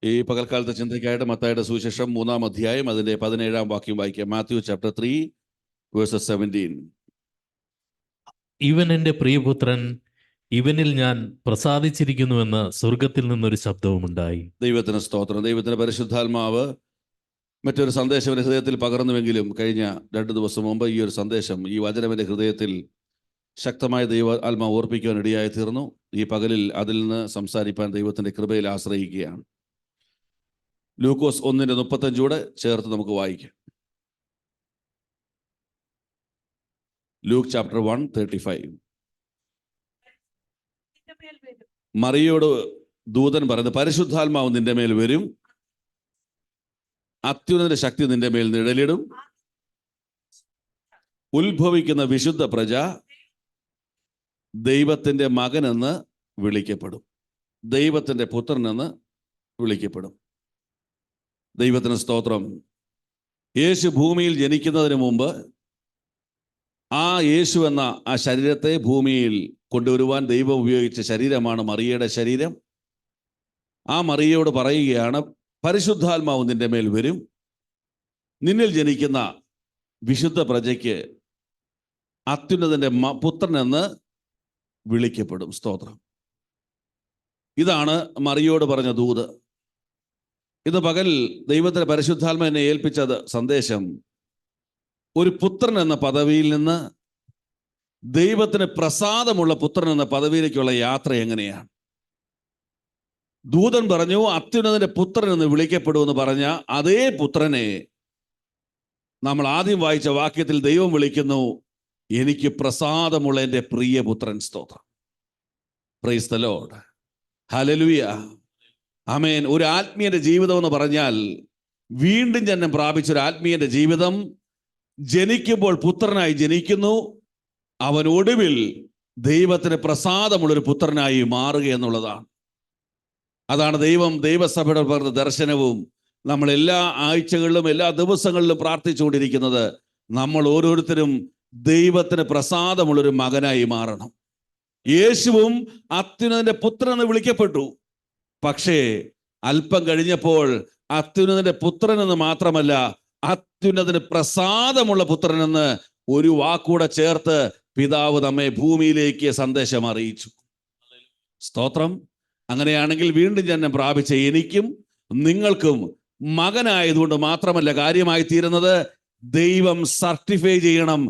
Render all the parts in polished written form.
ഈ പകൽക്കാലത്തെ ചിന്തയ്ക്കായിട്ട് മത്തായിയുടെ സുവിശേഷം 3-ാം അധ്യായം അതിന്റെ 17-ാം വാക്യം വായിക്കാം. Matthew chapter 3 versus 17. ഇവൻ എൻ്റെ പ്രിയപുത്രൻ, ഇവനിൽ ഞാൻ പ്രസാദിച്ചിരിക്കുന്നുവെന്ന് സ്വർഗത്തിൽ നിന്നൊരു ശബ്ദവുമുണ്ടായി. ദൈവത്തിന് സ്തോത്രം. ദൈവത്തിന് പരിശുദ്ധാത്മാവ് മറ്റൊരു സന്ദേശം എൻ്റെ ഹൃദയത്തിൽ പകർന്നുവെങ്കിലും കഴിഞ്ഞ 2 ദിവസം മുമ്പ് ഈ ഒരു സന്ദേശം, ഈ വചനം എൻ്റെ ഹൃദയത്തിൽ ശക്തമായ ദൈവ ആത്മാവ് ഓർപ്പിക്കുവാൻ ഇടയായി തീർന്നു. ഈ പകലിൽ അതിൽ നിന്ന് സംസാരിപ്പാൻ ദൈവത്തിൻ്റെ കൃപയിൽ ആശ്രയിക്കുകയാണ്. ലൂക്കോസ് 1:35 ചേർത്ത് നമുക്ക് വായിക്കാം. Luke chapter 1:35. മറിയോട് ദൂതൻ പറയുന്നത്, പരിശുദ്ധാത്മാവ് നിന്റെ മേൽ വരും, അത്യുന്നതന്റെ ശക്തി നിന്റെ മേൽ നിഴലിടും, ഉത്ഭവിക്കുന്ന വിശുദ്ധ പ്രജ ദൈവത്തിന്റെ മകനെന്ന് വിളിക്കപ്പെടും, ദൈവത്തിന്റെ പുത്രനെന്ന് വിളിക്കപ്പെടും. ദൈവത്തിന് സ്തോത്രം. യേശു ഭൂമിയിൽ ജനിക്കുന്നതിന് മുമ്പ് ആ യേശു എന്ന ആ ശരീരത്തെ ഭൂമിയിൽ കൊണ്ടുവരുവാൻ ദൈവം ഉപയോഗിച്ച ശരീരമാണ് മറിയയുടെ ശരീരം. ആ മറിയയോട് പറയുകയാണ്, പരിശുദ്ധാത്മാവ് നിന്റെ മേൽ വരും, നിന്നിൽ ജനിക്കുന്ന വിശുദ്ധ പ്രജയ്ക്ക് അത്യുന്നതന്റെ പുത്രനെന്ന് വിളിക്കപ്പെടും. സ്തോത്രം. ഇതാണ് മറിയോട് പറഞ്ഞ ദൂത്. ഇന്ന് പകൽ ദൈവത്തിന്റെ പരിശുദ്ധാത്മ എന്നെ ഏൽപ്പിച്ചത് സന്ദേശം, ഒരു പുത്രൻ എന്ന പദവിയിൽ നിന്ന് ദൈവത്തിന് പ്രസാദമുള്ള പുത്രൻ എന്ന പദവിയിലേക്കുള്ള യാത്ര എങ്ങനെയാണ്. ദൂതൻ പറഞ്ഞു അത്യുന്നതന്റെ പുത്രൻ എന്ന് വിളിക്കപ്പെടുമെന്ന് പറഞ്ഞ അതേ പുത്രനെ നമ്മൾ ആദ്യം വായിച്ച വാക്യത്തിൽ ദൈവം വിളിക്കുന്നു, എനിക്ക് പ്രസാദമുള്ള എൻ്റെ പ്രിയ പുത്രൻ. സ്തോത്രം. Praise the Lord. ഹല്ലേലൂയ. ആമേൻ. ഒരു ആത്മീയന്റെ ജീവിതം എന്ന് പറഞ്ഞാൽ വീണ്ടും ജന്മം പ്രാപിച്ചൊരു ആത്മീയന്റെ ജീവിതം. ജനിക്കുമ്പോൾ പുത്രനായി ജനിക്കുന്നു, അവൻ ഒടുവിൽ ദൈവത്തിന് പ്രസാദമുള്ളൊരു പുത്രനായി മാറുക എന്നുള്ളതാണ്. അതാണ് ദൈവസഭയുടെ പറഞ്ഞ ദർശനവും നമ്മൾ എല്ലാ ആഴ്ചകളിലും എല്ലാ ദിവസങ്ങളിലും പ്രാർത്ഥിച്ചുകൊണ്ടിരിക്കുന്നത്. നമ്മൾ ഓരോരുത്തരും ദൈവത്തിന് പ്രസാദമുള്ളൊരു മകനായി മാറണം. യേശുവും അത്യുന്നതന്റെ പുത്രൻ എന്ന് വിളിക്കപ്പെട്ടു. പക്ഷേ അല്പം കഴിഞ്ഞപ്പോൾ അത്യുന്നതന്റെ പുത്രൻ എന്ന് മാത്രമല്ല, അത്യുന്നതന് പ്രസാദമുള്ള പുത്രൻ എന്ന് ഒരു വാക്കൂടെ ചേർത്ത് പിതാവ് നമ്മെ ഭൂമിയിലേക്ക് സന്ദേശം അറിയിച്ചു. സ്തോത്രം. അങ്ങനെയാണെങ്കിൽ വീണ്ടും ജന്മം പ്രാപിച്ച എനിക്കും നിങ്ങൾക്കും മകനായതുകൊണ്ട് മാത്രമല്ല കാര്യമായി തീരുന്നത്, ദൈവം സർട്ടിഫൈ ചെയ്യണം,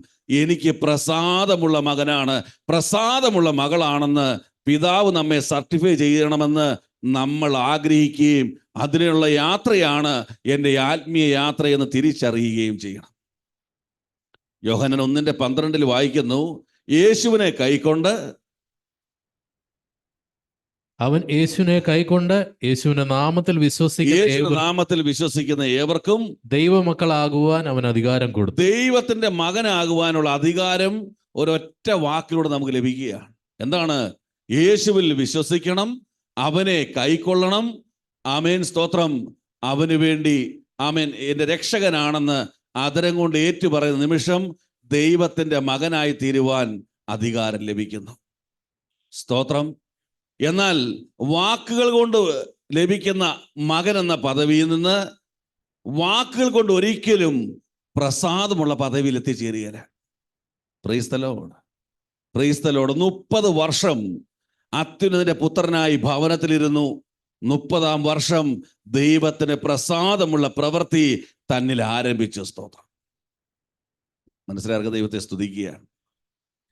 എനിക്ക് പ്രസാദമുള്ള മകനാണ്, പ്രസാദമുള്ള മകളാണെന്ന് പിതാവ് നമ്മെ സർട്ടിഫൈ ചെയ്യണമെന്ന് നമ്മൾ ആഗ്രഹിക്കുകയും അതിനുള്ള യാത്രയാണ് എൻ്റെ ആത്മീയ യാത്രയെന്ന് തിരിച്ചറിയുകയും ചെയ്യണം. യോഹന്നാൻ 1:12 വായിക്കുന്നു, യേശുവിനെ കൈക്കൊണ്ട് അവൻ യേശുവിനെ കൈക്കൊണ്ട് യേശുവിന്റെ നാമത്തിൽ വിശ്വസിക്കുന്ന ഏവർക്കും ദൈവമക്കളാകുവാൻ അവൻ അധികാരം കൊടുത്തു. ദൈവത്തിന്റെ മകനാകുവാനുള്ള അധികാരം ഒരൊറ്റ വാക്കിലൂടെ നമുക്ക് ലഭിക്കുകയാണ്. എന്താണ്? യേശുവിൽ വിശ്വസിക്കണം, അവനെ കൈക്കൊള്ളണം. ആമേൻ. സ്തോത്രം. അവന് വേണ്ടി ആമേൻ എൻ്റെ രക്ഷകനാണെന്ന് ആദരം കൊണ്ട് ഏറ്റുപറയുന്ന നിമിഷം ദൈവത്തിന്റെ മകനായി തീരുവാൻ അധികാരം ലഭിക്കുന്നു. സ്തോത്രം. എന്നാൽ വാക്കുകൾ കൊണ്ട് ലഭിക്കുന്ന മകൻ എന്ന പദവിയിൽ നിന്ന് വാക്കുകൾ കൊണ്ട് ഒരിക്കലും പ്രസാദമുള്ള പദവിയിൽ എത്തിച്ചേരുകയില്ല. Praise the Lord. Praise the Lord. 30 വർഷം അത്യുന്നതന്റെ പുത്രനായി ഭവനത്തിലിരുന്നു. 30-ാം വർഷം ദൈവത്തിന് പ്രസാദമുള്ള പ്രവൃത്തി തന്നിൽ ആരംഭിച്ചു. സ്തോത്രം. മനസ്സിലാക്കുക. ദൈവത്തെ സ്തുതിക്കുകയാണ്.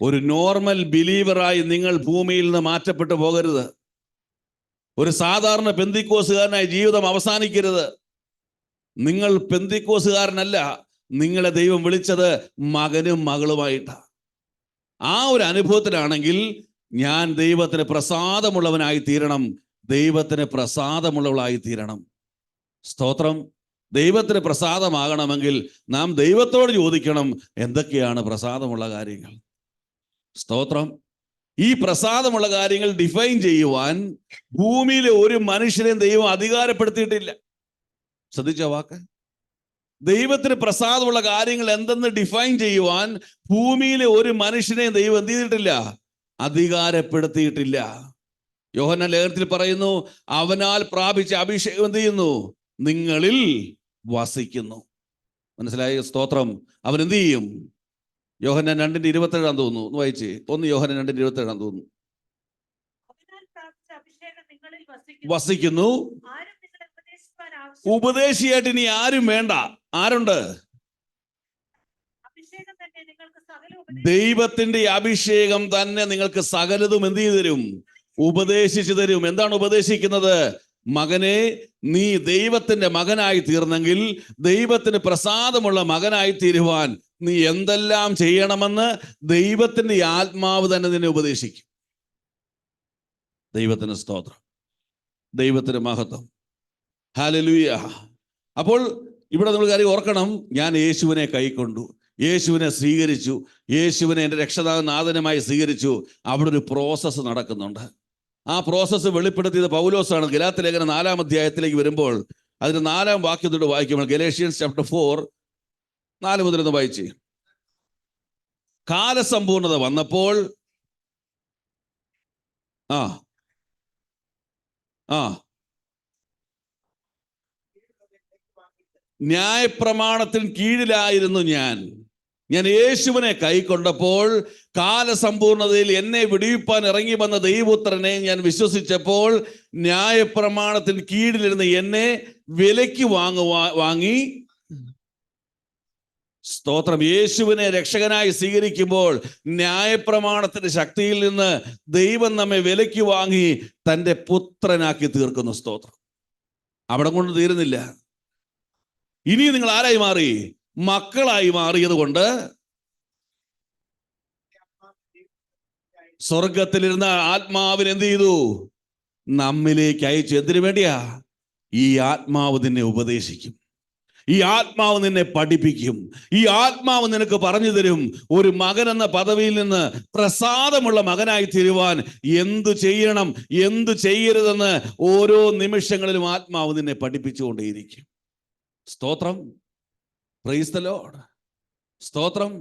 ഒരു നോർമൽ ബിലീവറായി നിങ്ങൾ ഭൂമിയിൽ നിന്ന് മാറ്റപ്പെട്ടു പോകരുത്. ഒരു സാധാരണ പെന്തിക്കോസുകാരനായി ജീവിതം അവസാനിക്കരുത്. നിങ്ങൾ പെന്തിക്കോസുകാരനല്ല, നിങ്ങളെ ദൈവം വിളിച്ചത് മകനും മകളുമായിട്ടാണ്. ആ ഒരു അനുഭവത്തിലാണെങ്കിൽ ഞാൻ ദൈവത്തിന് പ്രസാദമുള്ളവനായി തീരണം, ദൈവത്തിന് പ്രസാദമുള്ളവളായി തീരണം. സ്തോത്രം. ദൈവത്തിന് പ്രസാദമാകണമെങ്കിൽ നാം ദൈവത്തോട് ചോദിക്കണം, എന്തൊക്കെയാണ് പ്രസാദമുള്ള കാര്യങ്ങൾ. സ്തോത്രം. ഈ പ്രസാദമുള്ള കാര്യങ്ങൾ ഡിഫൈൻ ചെയ്യുവാൻ ഭൂമിയിലെ ഒരു മനുഷ്യനെയും ദൈവം അധികാരപ്പെടുത്തിയിട്ടില്ല. ശ്രദ്ധിച്ച വാക്ക്. ദൈവത്തിന് പ്രസാദമുള്ള കാര്യങ്ങൾ എന്തെന്ന് ഡിഫൈൻ ചെയ്യുവാൻ ഭൂമിയിലെ ഒരു മനുഷ്യനെയും ദൈവം എന്ത് ചെയ്തിട്ടില്ല? അധികാരപ്പെടുത്തിയിട്ടില്ല. യോഹന്നാൻ ലേഖനത്തിൽ പറയുന്നു, അവനാൽ പ്രാപിച്ച അഭിഷേകം എന്ത് ചെയ്യുന്നു? നിങ്ങളിൽ വസിക്കുന്നു. മനസ്സിലായ? സ്തോത്രം. അവൻ എന്ത് ചെയ്യും? യോഹന്നാൻ 2:27 തോന്നുന്നു. ഒന്ന് വായിച്ചേ. 1 യോഹന്നാൻ 2:27 തോന്നുന്നു. വസിക്കുന്നു. ഉപദേശിയായിട്ട് ഇനി ആരും വേണ്ട. ആരുണ്ട്? ദൈവത്തിന്റെ അഭിഷേകം തന്നെ നിങ്ങൾക്ക് സകലതും എന്ത് ചെയ്തു തരും? ഉപദേശിച്ചു തരും. എന്താണ് ഉപദേശിക്കുന്നത്? മകനെ, നീ ദൈവത്തിന്റെ മകനായി തീർന്നെങ്കിൽ, ദൈവത്തിന് പ്രസാദമുള്ള മകനായി തീരുവാൻ നീ എന്തെല്ലാം ചെയ്യണമെന്ന് ദൈവത്തിന്റെ ആത്മാവ് തന്നെ നിന്നെ ഉപദേശിക്കും. ദൈവത്തിന് സ്തോത്രം, ദൈവത്തിന് മഹത്വം. ഹല്ലേലൂയ. അപ്പോൾ ഇവിടെ നമ്മൾ കാര്യം ഓർക്കണം, ഞാൻ യേശുവിനെ കൈക്കൊണ്ടു, യേശുവിനെ സ്വീകരിച്ചു, യേശുവിനെ എൻ്റെ രക്ഷാനാഥനുമായി സ്വീകരിച്ചു. അവിടെ ഒരു പ്രോസസ്സ് നടക്കുന്നുണ്ട്. ആ പ്രോസസ്സ് വെളിപ്പെടുത്തിയത് പൗലോസാണ്. ഗലാത്യ ലേഖനം 4-ാം അധ്യായത്തിലേക്ക് വരുമ്പോൾ അതിന്റെ 4-ാം വാക്യത്തോട് വായിക്കുമ്പോൾ, ഗലേഷ്യൻസ് ചാപ്റ്റർ 4 4 മുതൽ വായിച്ച്, കാലസമ്പൂർണത വന്നപ്പോൾ ന്യായപ്രമാണത്തിന് കീഴിലായിരുന്നു ഞാൻ യേശുവിനെ കൈക്കൊണ്ടപ്പോൾ, കാലസമ്പൂർണതയിൽ എന്നെ വിടുവിപ്പാൻ ഇറങ്ങി വന്ന ദൈവപുത്രനെ ഞാൻ വിശ്വസിച്ചപ്പോൾ, ന്യായപ്രമാണത്തിന് കീഴിലിരുന്ന് എന്നെ വിലയ്ക്ക് വാങ്ങി. സ്തോത്രം. യേശുവിനെ രക്ഷകനായി സ്വീകരിക്കുമ്പോൾ ന്യായപ്രമാണത്തിന്റെ ശക്തിയിൽ നിന്ന് ദൈവം നമ്മെ വിലയ്ക്ക് വാങ്ങി തൻ്റെ പുത്രനാക്കി തീർക്കുന്നു. സ്തോത്രം. അവിടെ കൊണ്ട് തീരുന്നില്ല. ഇനി നിങ്ങൾ ആരായി മാറി? മക്കളായി മാറിയത് കൊണ്ട് സ്വർഗത്തിലിരുന്ന ആത്മാവിന് എന്ത് ചെയ്തു? നമ്മിലേക്ക് അയച്ചു. എന്തിനു വേണ്ടിയാ? ഈ ആത്മാവ് നിന്നെ ഉപദേശിക്കും, ഈ ആത്മാവ് നിന്നെ പഠിപ്പിക്കും, ഈ ആത്മാവ് നിനക്ക് പറഞ്ഞു തരും. ഒരു മകൻ എന്ന പദവിയിൽ നിന്ന് പ്രസാദമുള്ള മകനായി തീരുവാൻ എന്തു ചെയ്യണം, എന്തു ചെയ്യരുതെന്ന് ഓരോ നിമിഷങ്ങളിലും ആത്മാവ് നിന്നെ പഠിപ്പിച്ചുകൊണ്ടേയിരിക്കും. സ്തോത്രം. Praise the Lord. സ്തോത്രം.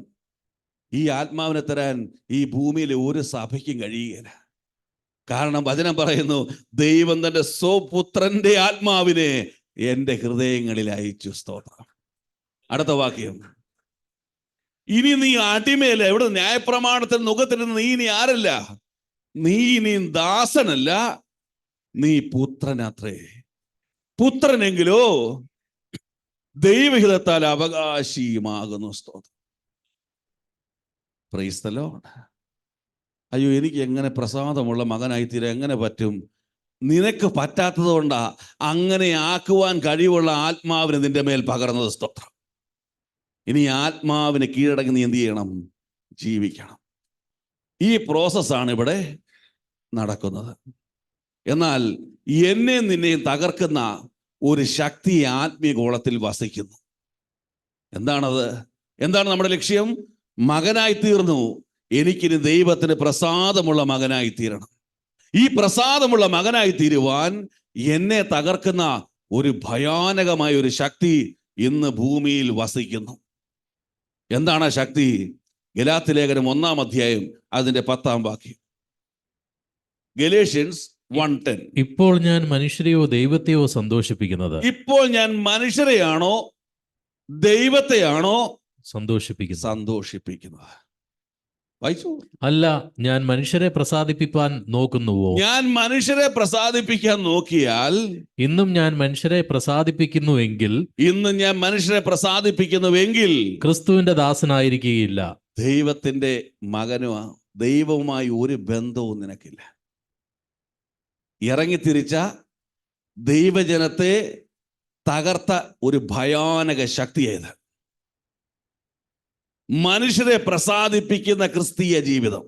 ഈ ആത്മാവിനെ തരാൻ ഈ ഭൂമിയിലെ ഒരു സഭയ്ക്കും കഴിയുകയില്ല. കാരണം വചനം പറയുന്നു, ദൈവം തന്റെ സ്വപുത്രന്റെ ആത്മാവിനെ എൻ്റെ ഹൃദയങ്ങളിൽ അയച്ചു. സ്തോത്രം. അടുത്ത വാക്യം, ഇനി നീ അടിമയല്ല. എവിടെ? ന്യായപ്രമാണത്തിൽ നുഖത്തിരുന്ന് നീ ഇനി ആരല്ല? നീ ഇനി ദാസനല്ല, നീ പുത്രനത്രേ. പുത്രനെങ്കിലോ ദൈവഹിതത്താൽ അവകാശിയുമാകുന്നു. സ്തോത്രം. Praise the Lord. അയ്യോ, എനിക്ക് എങ്ങനെ പ്രസാദമുള്ള മകനായി തീരാൻ എങ്ങനെ പറ്റും? നിനക്ക് പറ്റാത്തത് കൊണ്ടാ അങ്ങനെ ആക്കുവാൻ കഴിവുള്ള ആത്മാവിന് നിന്റെ മേൽ പകർന്നത്. സ്തോത്രം. ഇനി ആത്മാവിന് കീഴടങ്ങി നീ എന്ത് ചെയ്യണം? ജീവിക്കണം. ഈ പ്രോസസ്സാണ് ഇവിടെ നടക്കുന്നത്. എന്നാൽ എന്നെ നിന്നെയും തകർക്കുന്ന ഒരു ശക്തി ആത്മീയഗോളത്തിൽ വസിക്കുന്നു. എന്താണത്? എന്താണ് നമ്മുടെ ലക്ഷ്യം? മകനായി തീർന്നു, എനിക്കിനി ദൈവത്തിന് പ്രസാദമുള്ള മകനായി തീരണം. ഈ പ്രസാദമുള്ള മകനായി തീരുവാൻ എന്നെ തകർക്കുന്ന ഒരു ഭയാനകമായ ഒരു ശക്തി ഇന്ന് ഭൂമിയിൽ വസിക്കുന്നു. എന്താണ് ആ ശക്തി? ഗലാത്യ ലേഖനം 1-ാം അധ്യായം അതിന്റെ 10-ാം വാക്യം. ഗലേഷ്യൻസ് 1:10. ഇപ്പോൾ ഞാൻ മനുഷ്യരെയോ ദൈവത്തെയോ സന്തോഷിപ്പിക്കുന്നത്? ഇപ്പോൾ ഞാൻ മനുഷ്യരെയാണോ ദൈവത്തെയാണോ സന്തോഷിപ്പിക്കുന്നത്? വായിച്ചു. അല്ല, ഞാൻ മനുഷ്യരെ പ്രസാദിപ്പിക്കാൻ നോക്കുന്നുവോ? ഞാൻ മനുഷ്യരെ പ്രസാദിപ്പിക്കാൻ നോക്കിയാൽ, ഇന്നും ഞാൻ മനുഷ്യരെ പ്രസാദിപ്പിക്കുന്നുവെങ്കിൽ ക്രിസ്തുവിന്റെ ദാസനായിരിക്കുകയില്ല. ദൈവത്തിന്റെ മകനോ ദൈവവുമായി ഒരു ബന്ധവും നിനക്കില്ല. ഇറങ്ങിത്തിരിച്ച ദൈവജനത്തെ തകർത്ത ഒരു ഭയാനക ശക്തിയായത് മനുഷ്യരെ പ്രസാദിപ്പിക്കുന്ന ക്രിസ്തീയ ജീവിതം.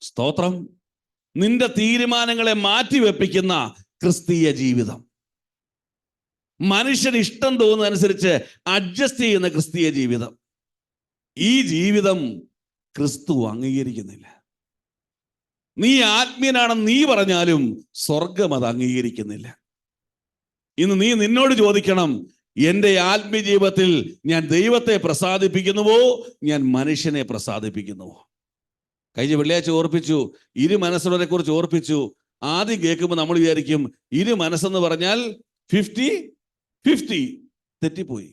സ്തോത്രം. നിന്റെ തീരുമാനങ്ങളെ മാറ്റിവെപ്പിക്കുന്ന ക്രിസ്തീയ ജീവിതം, മനുഷ്യന് ഇഷ്ടം തോന്നുന്നതനുസരിച്ച് അഡ്ജസ്റ്റ് ചെയ്യുന്ന ക്രിസ്തീയ ജീവിതം. ഈ ജീവിതം ക്രിസ്തു അംഗീകരിക്കുന്നില്ല. നീ ആത്മീയനാണെന്ന് നീ പറഞ്ഞാലും സ്വർഗം അത് അംഗീകരിക്കുന്നില്ല. ഇന്ന് നീ നിന്നോട് ചോദിക്കണം, എൻ്റെ ആത്മീയ ജീവിതത്തിൽ ഞാൻ ദൈവത്തെ പ്രസാദിപ്പിക്കുന്നുവോ, ഞാൻ മനുഷ്യനെ പ്രസാദിപ്പിക്കുന്നുവോ? കഴിഞ്ഞ വെള്ളിയാഴ്ച ഓർപ്പിച്ചു, ഇരു മനസ്സുള്ളവരെ കുറിച്ച് ഓർപ്പിച്ചു. ആദ്യം കേൾക്കുമ്പോൾ നമ്മൾ വിചാരിക്കും ഇരു മനസ്സെന്ന് പറഞ്ഞാൽ 50-50. തെറ്റിപ്പോയി.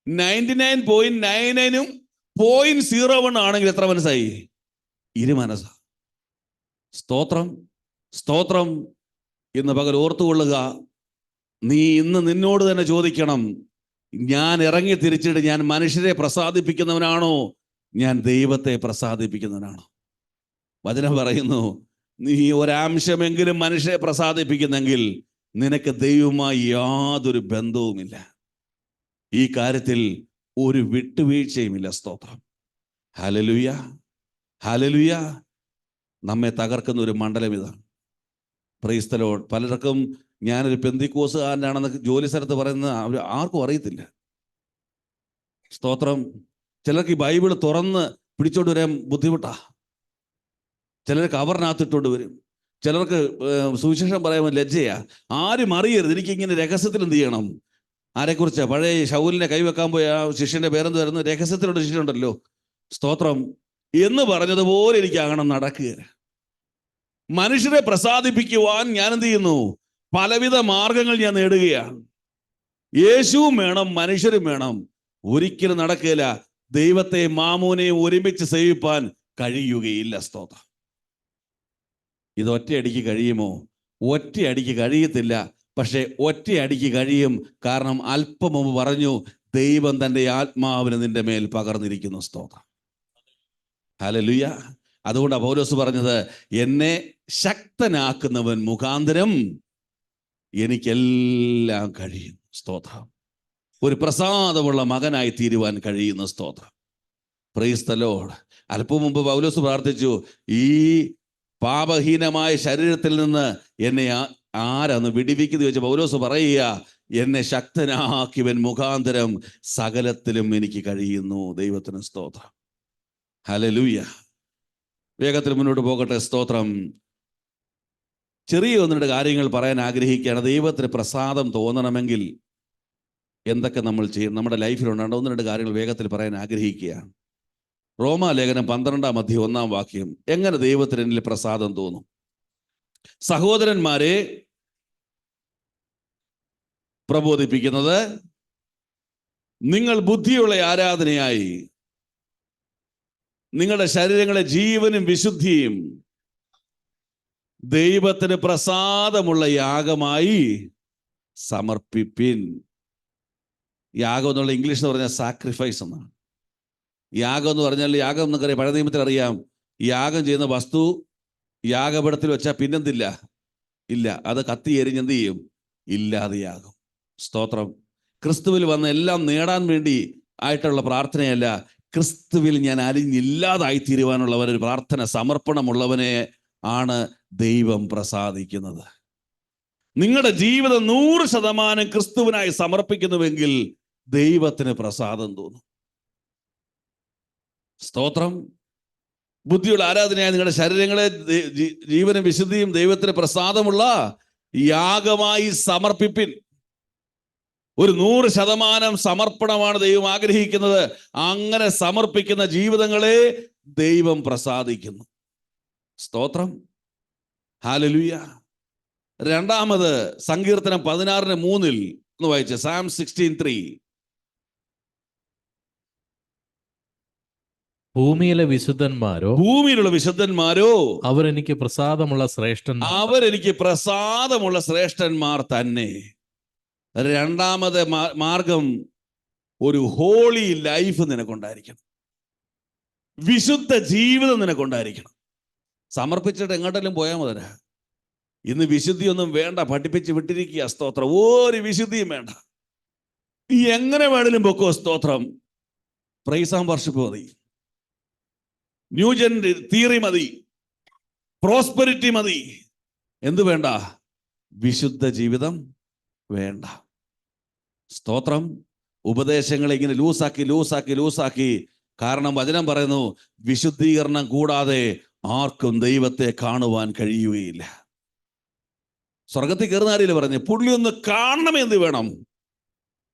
99.99 0.01 ആണെങ്കിൽ എത്ര മനസ്സായി? ഇരു മനസ്സാ. സ്തോത്രം, സ്തോത്രം. ഇന്ന് പകൽ ഓർത്തുകൊള്ളുക, നീ ഇന്ന് നിന്നോട് തന്നെ ചോദിക്കണം, ഞാൻ ഇറങ്ങി തിരിച്ചിട്ട് ഞാൻ മനുഷ്യരെ പ്രസാദിപ്പിക്കുന്നവനാണോ, ഞാൻ ദൈവത്തെ പ്രസാദിപ്പിക്കുന്നവനാണോ? വചനം പറയുന്നു, നീ ഒരംശമെങ്കിലും മനുഷ്യരെ പ്രസാദിപ്പിക്കുന്നെങ്കിൽ നിനക്ക് ദൈവവുമായി യാതൊരു ബന്ധവുമില്ല. ഈ കാര്യത്തിൽ ഒരു വിട്ടുവീഴ്ചയുമില്ല. സ്തോത്രം. Hallelujah, hallelujah. നമ്മെ തകർക്കുന്ന ഒരു മണ്ഡലം ഇതാണ്. Price the Lord. പലർക്കും ഞാനൊരു പെന്തിക്കോസുകാരനാണെന്ന് ജോലി സ്ഥലത്ത് പറയുന്നത് ആർക്കും അറിയത്തില്ല. സ്തോത്രം. ചിലർക്ക് ഈ ബൈബിൾ തുറന്ന് പിടിച്ചോണ്ട് വരാൻ ബുദ്ധിമുട്ടാ. ചിലർ കവറിനകത്തിട്ടോണ്ട് വരും. ചിലർക്ക് സുവിശേഷം പറയാൻ ലജ്ജയാ. ആരും അറിയരുത്. എനിക്കിങ്ങനെ രഹസ്യത്തിൽ എന്ത് ചെയ്യണം? ആരെക്കുറിച്ചാ? പഴയ ശൗലിനെ കൈവെക്കാൻ പോയ ആ ശിഷ്യന്റെ പേരെന്തായിരുന്നു? രഹസ്യത്തിലുള്ള ശിഷ്യനുണ്ടല്ലോ. സ്തോത്രം. എന്ന് പറഞ്ഞതുപോലെ എനിക്കാകണം നടക്കുക. മനുഷ്യരെ പ്രസാദിപ്പിക്കുവാൻ ഞാൻ എന്ത് ചെയ്യുന്നു? പലവിധ മാർഗങ്ങൾ ഞാൻ നേടുകയാണ്. യേശുവും വേണം, മനുഷ്യരും വേണം. ഒരിക്കലും നടക്കില്ല. ദൈവത്തെ മാമോനെയും ഒരുമിച്ച് സേവിപ്പാൻ കഴിയുകയില്ല. സ്തോത്രം. ഇത് ഒറ്റയടിക്ക് കഴിയുമോ? ഒറ്റയടിക്ക് കഴിയത്തില്ല. പക്ഷെ ഒറ്റയടിക്ക് കഴിയും. കാരണം അല്പം മുമ്പ് പറഞ്ഞു, ദൈവം തൻ്റെ ആത്മാവിന് നിന്റെ മേൽ പകർന്നിരിക്കുന്നു. സ്തോത്രം. ഹല്ലേലൂയ. അതുകൊണ്ടാണ് പൗലോസ് പറഞ്ഞത്, എന്നെ ശക്തനാക്കുന്നവൻ മുഖാന്തരം എനിക്കെല്ലാം കഴിയും. സ്തോത്രം. ഒരു പ്രസാദമുള്ള മകനായി തീരുവാൻ കഴിയുന്ന. സ്തോത്രം. Praise the Lord. അല്പം മുമ്പ് പൗലോസ് പ്രാർത്ഥിച്ചു, ഈ പാപഹീനമായ ശരീരത്തിൽ നിന്ന് എന്നെ ആരാന്ന് വിടിവിക്കുന്നത് ചോദിച്ച പൗലോസ് പറയുക, എന്നെ ശക്തനാക്കിയവൻ മുഖാന്തരം സകലത്തിലും എനിക്ക് കഴിയുന്നു. ദൈവത്തിന് സ്തോത്രം. ഹല്ലേലൂയ. വേഗത്തിൽ മുന്നോട്ട് പോകട്ടെ. സ്തോത്രം. ചെറിയ ഒന്നിൻ്റെ കാര്യങ്ങൾ പറയാൻ ആഗ്രഹിക്കുകയാണ്. ദൈവത്തിന് പ്രസാദം തോന്നണമെങ്കിൽ എന്തൊക്കെ നമ്മൾ ചെയ്യണം? നമ്മുടെ ലൈഫിലുണ്ടാകേണ്ട 1-2 കാര്യങ്ങൾ വേഗത്തിൽ പറയാൻ ആഗ്രഹിക്കുകയാണ്. റോമാലേഖനം 12-1 എങ്ങനെ ദൈവത്തിന് എന്നിൽ പ്രസാദം തോന്നും? സഹോദരന്മാരെ പ്രബോധിപ്പിക്കുന്നത്, നിങ്ങൾ ബുദ്ധിയുള്ള ആരാധനയായി നിങ്ങളുടെ ശരീരങ്ങളെ ജീവനും വിശുദ്ധിയും ദൈവത്തിന് പ്രസാദമുള്ള യാഗമായി സമർപ്പിപ്പിൻ. യാഗം എന്നുള്ള ഇംഗ്ലീഷ് എന്ന് പറഞ്ഞാൽ സാക്രിഫൈസ് എന്നാണ്. യാഗം എന്ന് പറഞ്ഞാൽ, യാഗം എന്നൊക്കെ പഴയ നിയമത്തിൽ അറിയാം, യാഗം ചെയ്യുന്ന വസ്തു യാഗപീഠത്തിൽ വെച്ചാൽ പിന്നെന്തില്ല? ഇല്ല, അത് കത്തി എരിഞ്ഞെന്ത് ചെയ്യും? ഇല്ലാതെയാകും. സ്തോത്രം. ക്രിസ്തുവിൽ വന്ന് എല്ലാം നേടാൻ വേണ്ടി ആയിട്ടുള്ള പ്രാർത്ഥനയല്ല, ക്രിസ്തുവിൽ ഞാൻ അലിഞ്ഞില്ലാതായി തീരുവാനുള്ളവർ ഒരു പ്രാർത്ഥന സമർപ്പണമുള്ളവനെ ആണ് ദൈവം പ്രസാദിക്കുന്നത്. നിങ്ങളുടെ ജീവിതം 100% ക്രിസ്തുവിനായി സമർപ്പിക്കുന്നുവെങ്കിൽ ദൈവത്തിന് പ്രസാദം തോന്നും. സ്തോത്രം. ബുദ്ധിയുള്ള ആരാധനയായ നിങ്ങളുടെ ശരീരങ്ങളെ ജീവനും വിശുദ്ധിയും ദൈവത്തിന് പ്രസാദമുള്ള യാഗമായി സമർപ്പിപ്പിൻ. ഒരു 100% സമർപ്പണമാണ് ദൈവം ആഗ്രഹിക്കുന്നത്. അങ്ങനെ സമർപ്പിക്കുന്ന ജീവിതങ്ങളെ ദൈവം പ്രസാദിക്കുന്നു. സ്തോത്രം. ഹല്ലേലൂയ. രണ്ടാമത് സങ്കീർത്തനം 16:3 ഒന്ന് വായിച്ചേ. Psalm 16:3. ഭൂമിയിലെ വിശുദ്ധന്മാരോ, ഭൂമിയിലുള്ള വിശുദ്ധന്മാരോ, അവരെനിക്ക് പ്രസാദമുള്ള ശ്രേഷ്ഠന്മാർ. അവരെനിക്ക് പ്രസാദമുള്ള ശ്രേഷ്ഠന്മാർ തന്നെ. രണ്ടാമത് മാർഗം, ഒരു ഹോളി ലൈഫ് നിനക്കുണ്ടായിരിക്കണം. വിശുദ്ധ ജീവിതം നിനക്കുണ്ടായിരിക്കണം. സമർപ്പിച്ചിട്ട് എങ്ങോട്ടെങ്കിലും പോയാൽ മതി. ഇന്ന് വിശുദ്ധിയൊന്നും വേണ്ട, പഠിപ്പിച്ച് വിട്ടിരിക്കുക. സ്തോത്രം. ഒരു വിശുദ്ധിയും വേണ്ട. ഈ എങ്ങനെ വേണേലും പൊക്കോ. സ്തോത്രം. പ്രൈസ് ആൻഡ് വർഷിപ്പ് മതി, ന്യൂജൻ തിയറി മതി, പ്രോസ്പെരിറ്റി മതി. എന്ത് വേണ്ട? വിശുദ്ധ ജീവിതം വേണ്ട. സ്തോത്രം. ഉപദേശങ്ങളെ ഇങ്ങനെ ലൂസാക്കി. കാരണം വചനം പറയുന്നു, വിശുദ്ധീകരണം കൂടാതെ ആർക്കും ദൈവത്തെ കാണുവാൻ കഴിയുകയില്ല. സ്വർഗത്തിൽ കയറുന്ന ആരെയല്ലേ പറഞ്ഞു? പുള്ളി ഒന്ന് കാണണമെന്ന് എന്ത് വേണം?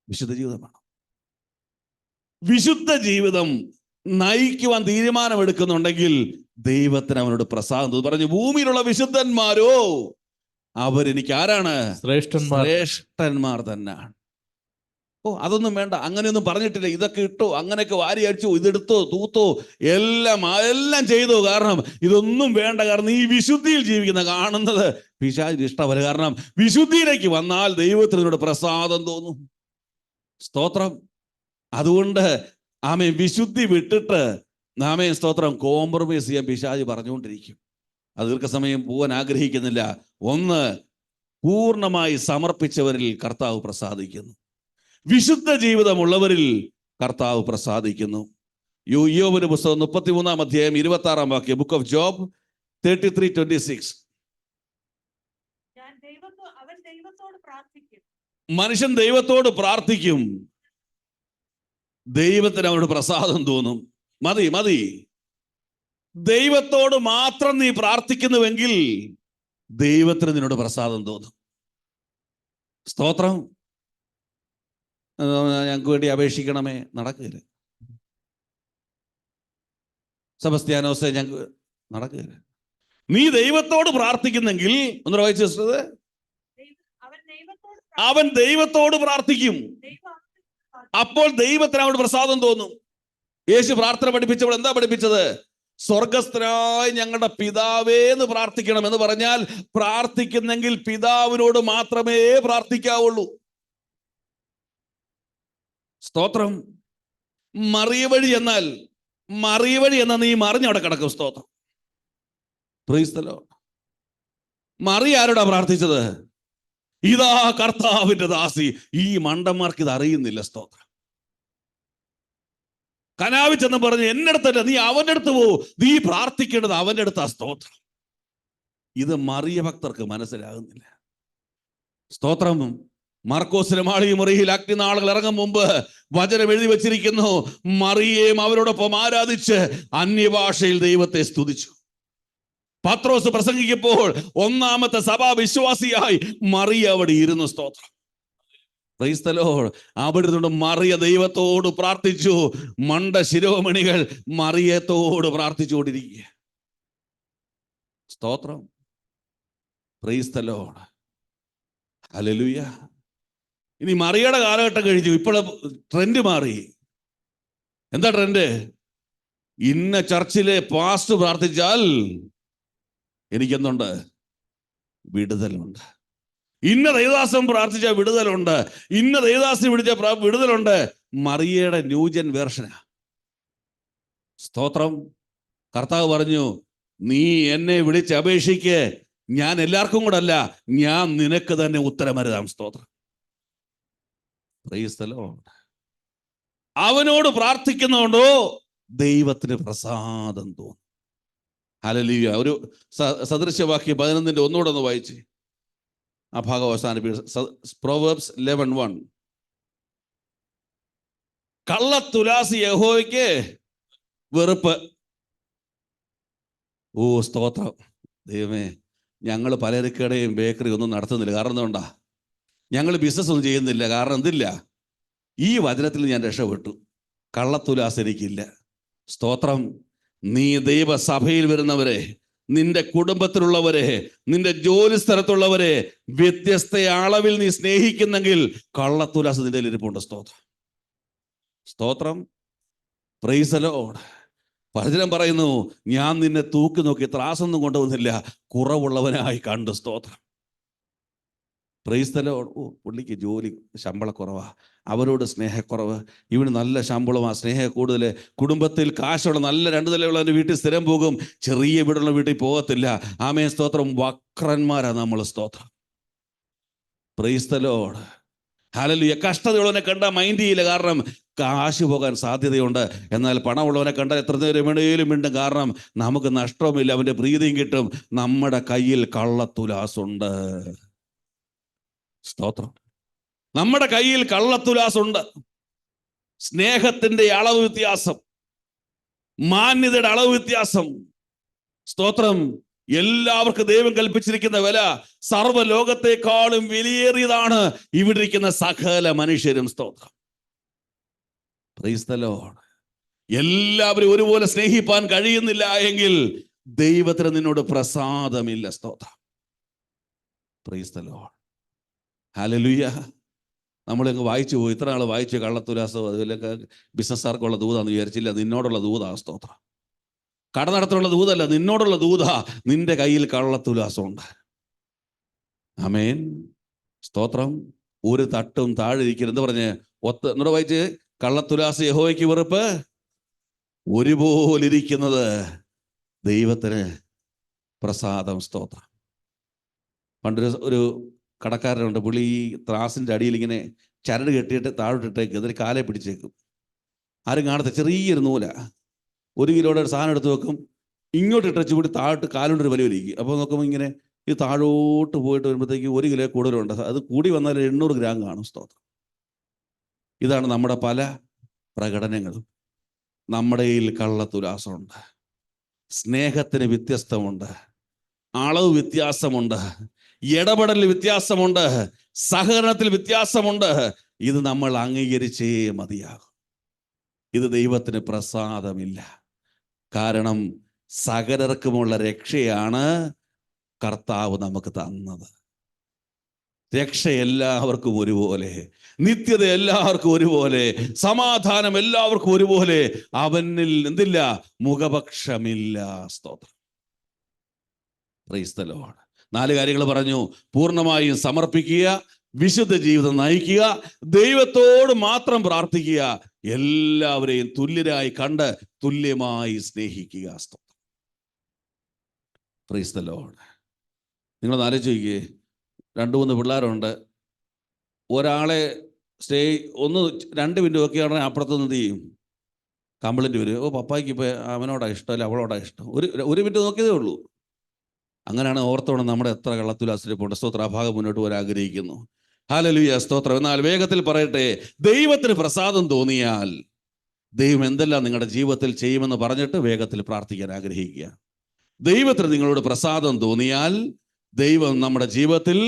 വിശുദ്ധ ജീവിതം വേണം. വിശുദ്ധ ജീവിതം നയിക്കുവാൻ തീരുമാനമെടുക്കുന്നുണ്ടെങ്കിൽ ദൈവത്തിന് അവനോട് പ്രസാദം തോന്നും. പറഞ്ഞു, ഭൂമിയിലുള്ള വിശുദ്ധന്മാരോ അവരെനിക്ക് ആരാണ്? ശ്രേഷ്ഠന്മാർ തന്നെയാണ്. അതൊന്നും വേണ്ട, അങ്ങനെയൊന്നും പറഞ്ഞിട്ടില്ല. ഇതൊക്കെ ഇട്ടോ, അങ്ങനെയൊക്കെ വാരി അടിച്ചോ, ഇതെടുത്തോ, തൂത്തോ, എല്ലാം ചെയ്തോ. കാരണം ഇതൊന്നും വേണ്ട. കാരണം ഈ വിശുദ്ധിയിൽ ജീവിക്കുന്ന കാണുന്നത് പിശാചിന് ഇഷ്ടമല്ല. കാരണം വിശുദ്ധിയിലേക്ക് വന്നാൽ ദൈവത്തിനോട് പ്രസാദം തോന്നും. സ്തോത്രം. അതുകൊണ്ട് ആമേൻ, വിശുദ്ധി വിട്ടിട്ട് ആമേൻ സ്തോത്രം കോംപ്രമൈസ് ചെയ്യാൻ പിശാചി പറഞ്ഞുകൊണ്ടിരിക്കും. അത് ദീർഘസമയം പോകാൻ ആഗ്രഹിക്കുന്നില്ല. ഒന്ന്, പൂർണ്ണമായി സമർപ്പിച്ചവരിൽ കർത്താവ് പ്രസാദിക്കുന്നു. വിശുദ്ധ ജീവിതമുള്ളവരിൽ കർത്താവ് പ്രസാദിക്കുന്നു. യോബിന്റെ പുസ്തകം 33 അധ്യായം 26 വാക്യം, ബുക്ക് ഓഫ് ജോബ് 33:26. മനുഷ്യൻ ദൈവത്തോട് പ്രാർത്ഥിക്കും, ദൈവത്തിന് അവനോട് പ്രസാദം തോന്നും. മതി. ദൈവത്തോട് മാത്രം നീ പ്രാർത്ഥിക്കുന്നുവെങ്കിൽ ദൈവത്തിന് നിന്നോട് പ്രസാദം തോന്നും. സ്തോത്രം. ഞങ്ങൾക്ക് വേണ്ടി അപേക്ഷിക്കണമേ, നടക്കില്ല. സെബസ്ത്യാനോസേ, ഞങ്ങൾക്ക് നടക്കില്ല. നീ ദൈവത്തോട് പ്രാർത്ഥിക്കുന്നെങ്കിൽ ഒന്ന് വായിച്ചത്, അവൻ ദൈവത്തോട് പ്രാർത്ഥിക്കും, അപ്പോൾ ദൈവത്തിന് അവനോട് പ്രസാദം തോന്നും. യേശു പ്രാർത്ഥന പഠിപ്പിച്ചപ്പോൾ എന്താ പഠിപ്പിച്ചത്? സ്വർഗസ്ഥനായ ഞങ്ങളുടെ പിതാവേ എന്ന് പ്രാർത്ഥിക്കണം എന്ന് പറഞ്ഞാൽ, പ്രാർത്ഥിക്കുന്നെങ്കിൽ പിതാവിനോട് മാത്രമേ പ്രാർത്ഥിക്കാവുള്ളൂ. സ്തോത്രം. മറിയവഴി എന്നാൽ നീ മറിഞ്ഞവിടെ കിടക്കും. സ്തോത്രം. Praise the Lord. മറിയ ആരോടാ പ്രാർത്ഥിച്ചത്? ഇതാ കർത്താവിന്റെ ദാസി. ഈ മണ്ടന്മാർക്ക് ഇത് അറിയുന്നില്ല. സ്തോത്രം. കനാവിൽ ചെന്ന് പറഞ്ഞു, എന്റെ അടുത്തല്ല, നീ അവന്റെ അടുത്ത് പോ, നീ പ്രാർത്ഥിക്കേണ്ടത് അവന്റെ അടുത്താ. സ്തോത്രം. ഇത് മറിയ ഭക്തർക്ക് മനസ്സിലാകുന്നില്ല. സ്തോത്രം. മർക്കോസിലെ മാളിക മുറിയിൽ അഗ്നിനാളുകൾ ഇറങ്ങും മുമ്പ് വചനം എഴുതി വച്ചിരിക്കുന്നു, മറിയേയും അവരോടൊപ്പം ആരാധിച്ച് അന്യഭാഷയിൽ ദൈവത്തെ സ്തുതിച്ചു. പത്രോസ് പ്രസംഗിക്കപ്പോൾ ഒന്നാമത്തെ സഭാ വിശ്വാസിയായി മറിയ അവിടെ ഇരുന്നു. സ്തോത്രം. Praise the Lord. അവിടെ നിന്നുകൊണ്ട് മറിയ ദൈവത്തോട് പ്രാർത്ഥിച്ചു. മണ്ട ശിരോമണികൾ മറിയത്തോട് പ്രാർത്ഥിച്ചുകൊണ്ടിരിക്കുക. സ്തോത്രം. Praise the Lord. ഹല്ലേലൂയ. ഇനി മറിയയുടെ കാലഘട്ടം കഴിഞ്ഞു. ഇപ്പോൾ ട്രെൻഡ് മാറി. എന്താ ട്രെൻഡ്? ഇന്ന ചർച്ചിലെ പാസ്റ്റ് പ്രാർത്ഥിച്ചാൽ എനിക്കെന്തുണ്ട്? വിടുതലുണ്ട്. ഇന്ന ദൈവദാസൻ പ്രാർത്ഥിച്ചാൽ വിടുതലുണ്ട്. ഇന്ന ദൈവദാസൻ വിടുതലുണ്ട്. മറിയയുടെ ന്യൂജൻ വേർഷനാ. സ്തോത്രം. കർത്താവ് പറഞ്ഞു, നീ എന്നെ വിളിച്ച് അപേക്ഷിക്ക്, ഞാൻ എല്ലാവർക്കും കൂടെ അല്ല, ഞാൻ നിനക്ക് തന്നെ ഉത്തരമരുതാം. സ്തോത്രം. Praise the Lord. അവനോട് പ്രാർത്ഥിക്കുന്നതുകൊണ്ടോ ദൈവത്തിന് പ്രസാദം തോന്നും. ഹല്ലേലൂയ. ഒരു സദൃശവാക്യം 11 ഒന്നുകൂടെ ഒന്ന് വായിച്ച് ആ ഭാഗം അവസാനിപ്പിച്ചു. പ്രോവേർബ്സ് 11:1. കള്ളത്തുലാസി യഹോവയ്ക്ക് വെറുപ്പ്. സ്തോത്രം. ദൈവമേ, ഞങ്ങൾ പലചരക്കടയും ബേക്കറി ഒന്നും നടത്തുന്നില്ല. കാരണം എന്തുകൊണ്ടാ? ഞങ്ങൾ ബിസിനസ് ഒന്നും ചെയ്യുന്നില്ല. കാരണം എന്തില്ല? ഈ വചനത്തിൽ ഞാൻ രക്ഷപ്പെട്ടു. കള്ളത്തുലാസ് എനിക്കില്ല. സ്തോത്രം. നീ ദൈവസഭയിൽ വരുന്നവരെ, നിന്റെ കുടുംബത്തിലുള്ളവരെ, നിന്റെ ജോലി സ്ഥലത്തുള്ളവരെ വ്യത്യസ്ത അളവിൽ നീ സ്നേഹിക്കുന്നെങ്കിൽ കള്ളത്തുലാസ് നിന്റെ ഇരിപ്പുണ്ട്. സ്തോത്രം. സ്തോത്രം. Praise the Lord. വചനം പറയുന്നു, ഞാൻ നിന്നെ തൂക്കി നോക്കി ത്രാസൊന്നും കൊണ്ടുവന്നില്ല, കുറവുള്ളവനായി കണ്ടു. സ്തോത്രം. Praise the Lord. പുള്ളിക്ക് ജോലി ശമ്പളക്കുറവാ, അവരോട് സ്നേഹക്കുറവ്, ഇവന് നല്ല ശമ്പളമാ, സ്നേഹ കൂടുതൽ, കുടുംബത്തിൽ കാശുള്ള നല്ല 2 നിലയുള്ളവൻ്റെ വീട്ടിൽ സ്ഥിരം പോകും, ചെറിയ വീടുള്ള വീട്ടിൽ പോകത്തില്ല. ആമേൻ. സ്തോത്രം. വക്രന്മാരാ നമ്മൾ. സ്തോത്രം. Praise the Lord. ഹല്ലേലൂയ. കഷ്ടതയുള്ളവനെ കണ്ടാൽ മൈൻഡ് ചെയ്യില്ല, കാരണം കാശ് പോകാൻ സാധ്യതയുണ്ട്. എന്നാൽ പണമുള്ളവനെ കണ്ടാൽ എത്ര നേരം വേണേലും മിണ്ടും, കാരണം നമുക്ക് നഷ്ടവുമില്ല, അവൻ്റെ പ്രീതിയും കിട്ടും. നമ്മുടെ കയ്യിൽ കള്ളത്തുലാസുണ്ട്. സ്തോത്രം. നമ്മുടെ കയ്യിൽ കള്ളത്തുലാസുണ്ട്. സ്നേഹത്തിന്റെ അളവ് വ്യത്യാസം, മാന്യതയുടെ അളവ് വ്യത്യാസം. സ്തോത്രം. എല്ലാവർക്കും ദൈവം കൽപ്പിച്ചിരിക്കുന്ന വില സർവ്വലോകത്തെക്കാളും വിലയേറിയതാണ് ഇവിടെ ഇരിക്കുന്ന സകല മനുഷ്യരും. സ്തോത്രം. Praise the Lord. എല്ലാവരും ഒരുപോലെ സ്നേഹിപ്പാൻ കഴിയുന്നില്ല എങ്കിൽ ദൈവത്തിന് നിന്നോട് പ്രസാദമില്ല. സ്തോത്രം. Praise the Lord. ഹല്ലേലൂയ. നമ്മളങ്ങ് വായിച്ചു പോയി. ഇത്ര നാൾ വായിച്ചു കള്ളത്തുലാസോ അതിലൊക്കെ ബിസിനസ്സുകാർക്കുള്ള ദൂതാന്ന് വിചാരിച്ചില്ല. നിന്നോടുള്ള ദൂതാ. സ്തോത്രം. കട നടത്തുള്ള ദൂതല്ല, നിന്നോടുള്ള ദൂതാ. നിന്റെ കയ്യിൽ കള്ളത്തുലാസമുണ്ട്. ആമേൻ. സ്തോത്രം. ഒരു തട്ടും താഴെ ഇരിക്കരുത്. എന്ത് പറഞ്ഞ് എന്നോട് വായിച്ച്, കള്ളത്തുലാസ് യഹോവയ്ക്ക് വെറുപ്പ്, ഒരുപോലിരിക്കുന്നത് ദൈവത്തിന് പ്രസാദം. സ്തോത്രം. പണ്ടൊരു കടക്കാരനുണ്ട്. പുള്ളി ഈ ത്രാസിൻ്റെ അടിയിൽ ഇങ്ങനെ ചരട് കെട്ടിയിട്ട് താഴോട്ടിട്ടേക്ക്, എന്നിട്ട് കാലെ പിടിച്ചേക്കും. ആരും കാണാത്ത ചെറിയൊരു നൂല. 1 കിലോയുടെ ഒരു സാധനം എടുത്ത് വെക്കും, ഇങ്ങോട്ട് ഇട്ടു കൂടി താഴോട്ട് കാലുകൊണ്ടൊരു വലിയ വലിക്കും. അപ്പോൾ നോക്കുമ്പോൾ ഇങ്ങനെ ഇത് താഴോട്ട് പോയിട്ട് വരുമ്പോഴത്തേക്ക് 1 കിലോ കൂടുതലുണ്ട്. അത് കൂടി വന്നാൽ 800 ഗ്രാം കാണും. സ്തോത്രം. ഇതാണ് നമ്മുടെ പല പ്രകടനങ്ങളും. നമ്മുടെ കയ്യിൽ കള്ളത്തുലാസമുണ്ട്. സ്നേഹത്തിന് വ്യത്യസ്തമുണ്ട്, അളവ് വ്യത്യാസമുണ്ട്, ഇടപെടൽ വ്യത്യാസമുണ്ട്, സഹകരണത്തിൽ വ്യത്യാസമുണ്ട്. ഇത് നമ്മൾ അംഗീകരിച്ചേ മതിയാകും. ഇത് ദൈവത്തിന് പ്രസാദമില്ല. കാരണം സകലർക്കുമുള്ള രക്ഷയാണ് കർത്താവ് നമുക്ക് തന്നത്. രക്ഷ എല്ലാവർക്കും ഒരുപോലെ, നിത്യത എല്ലാവർക്കും ഒരുപോലെ, സമാധാനം എല്ലാവർക്കും ഒരുപോലെ. അവനിൽ എന്തില്ല? മുഖപക്ഷമില്ല. സ്തോത്രം. Praise the Lord. 4 കാര്യങ്ങൾ പറഞ്ഞു. പൂർണ്ണമായും സമർപ്പിക്കുക, വിശുദ്ധ ജീവിതം നയിക്കുക, ദൈവത്തോട് മാത്രം പ്രാർത്ഥിക്കുക, എല്ലാവരെയും തുല്യരായി കണ്ട് തുല്യമായി സ്നേഹിക്കുക. സ്തോത്രം. Praise the Lord. നിങ്ങളൊന്ന് ആലോചിക്കുകയെ, 2-3 പിള്ളേരുണ്ട്. ഒരാളെ 2 മിനിറ്റ് നോക്കിയാണെങ്കിൽ അപ്പുറത്തുനിന്ന് എന്ത് ചെയ്യും? കംപ്ലൈൻറ്റ് വരും. ഓ, പപ്പായ്ക്ക് ഇപ്പോൾ അവനോടാ ഇഷ്ടം, അല്ല അവളോടാ ഇഷ്ടം. ഒരു മിനിറ്റ് നോക്കിയതേ ഉള്ളൂ. അങ്ങനെയാണ് ഓർത്തോണം നമ്മുടെ എത്ര കള്ളത്തുലാസിരിപ്പുണ്ട്. സ്തോത്രം. ആ ഭാഗം മുന്നോട്ട് പോരാൻ ആഗ്രഹിക്കുന്നു. ഹല്ലേലൂയ. സ്തോത്രം. എന്നാൽ വേഗത്തിൽ പറയട്ടെ, ദൈവത്തിന് പ്രസാദം തോന്നിയാൽ ദൈവം എന്തെല്ലാം നിങ്ങളുടെ ജീവിതത്തിൽ ചെയ്യുമെന്ന് പറഞ്ഞിട്ട് വേഗത്തിൽ പ്രാർത്ഥിക്കാൻ ആഗ്രഹിക്കുക. ദൈവത്തിന് നിങ്ങളോട് പ്രസാദം തോന്നിയാൽ ദൈവം നമ്മുടെ ജീവിതത്തിൽ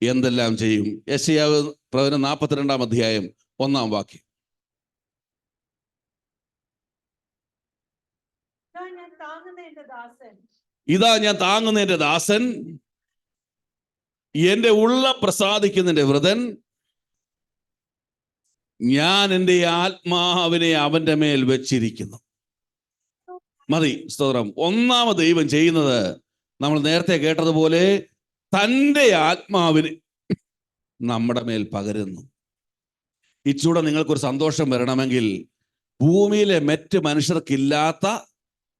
എന്തെല്ലാം ചെയ്യും? യെശയ്യാവ് പ്രവചനം 42-ാം അധ്യായം 1-ാം വാക്യം. ഇതാ ഞാൻ താങ്ങുന്ന എൻ്റെ ദാസൻ, എൻ്റെ ഉള്ളം പ്രസാദിക്കുന്നതിൻ്റെ വൃതൻ, ഞാൻ എൻ്റെ ആത്മാവിനെ അവൻ്റെ മേൽ വെച്ചിരിക്കുന്നു. മതി. സ്തോത്രം. ഒന്നാമത് ദൈവം ചെയ്യുന്നത് നമ്മൾ നേരത്തെ കേട്ടതുപോലെ തൻ്റെ ആത്മാവിനെ നമ്മുടെ മേൽ പകരുന്നു. ഇച്ചൂടെ നിങ്ങൾക്കൊരു സന്തോഷം വരണമെങ്കിൽ ഭൂമിയിലെ മറ്റ് മനുഷ്യർക്കില്ലാത്ത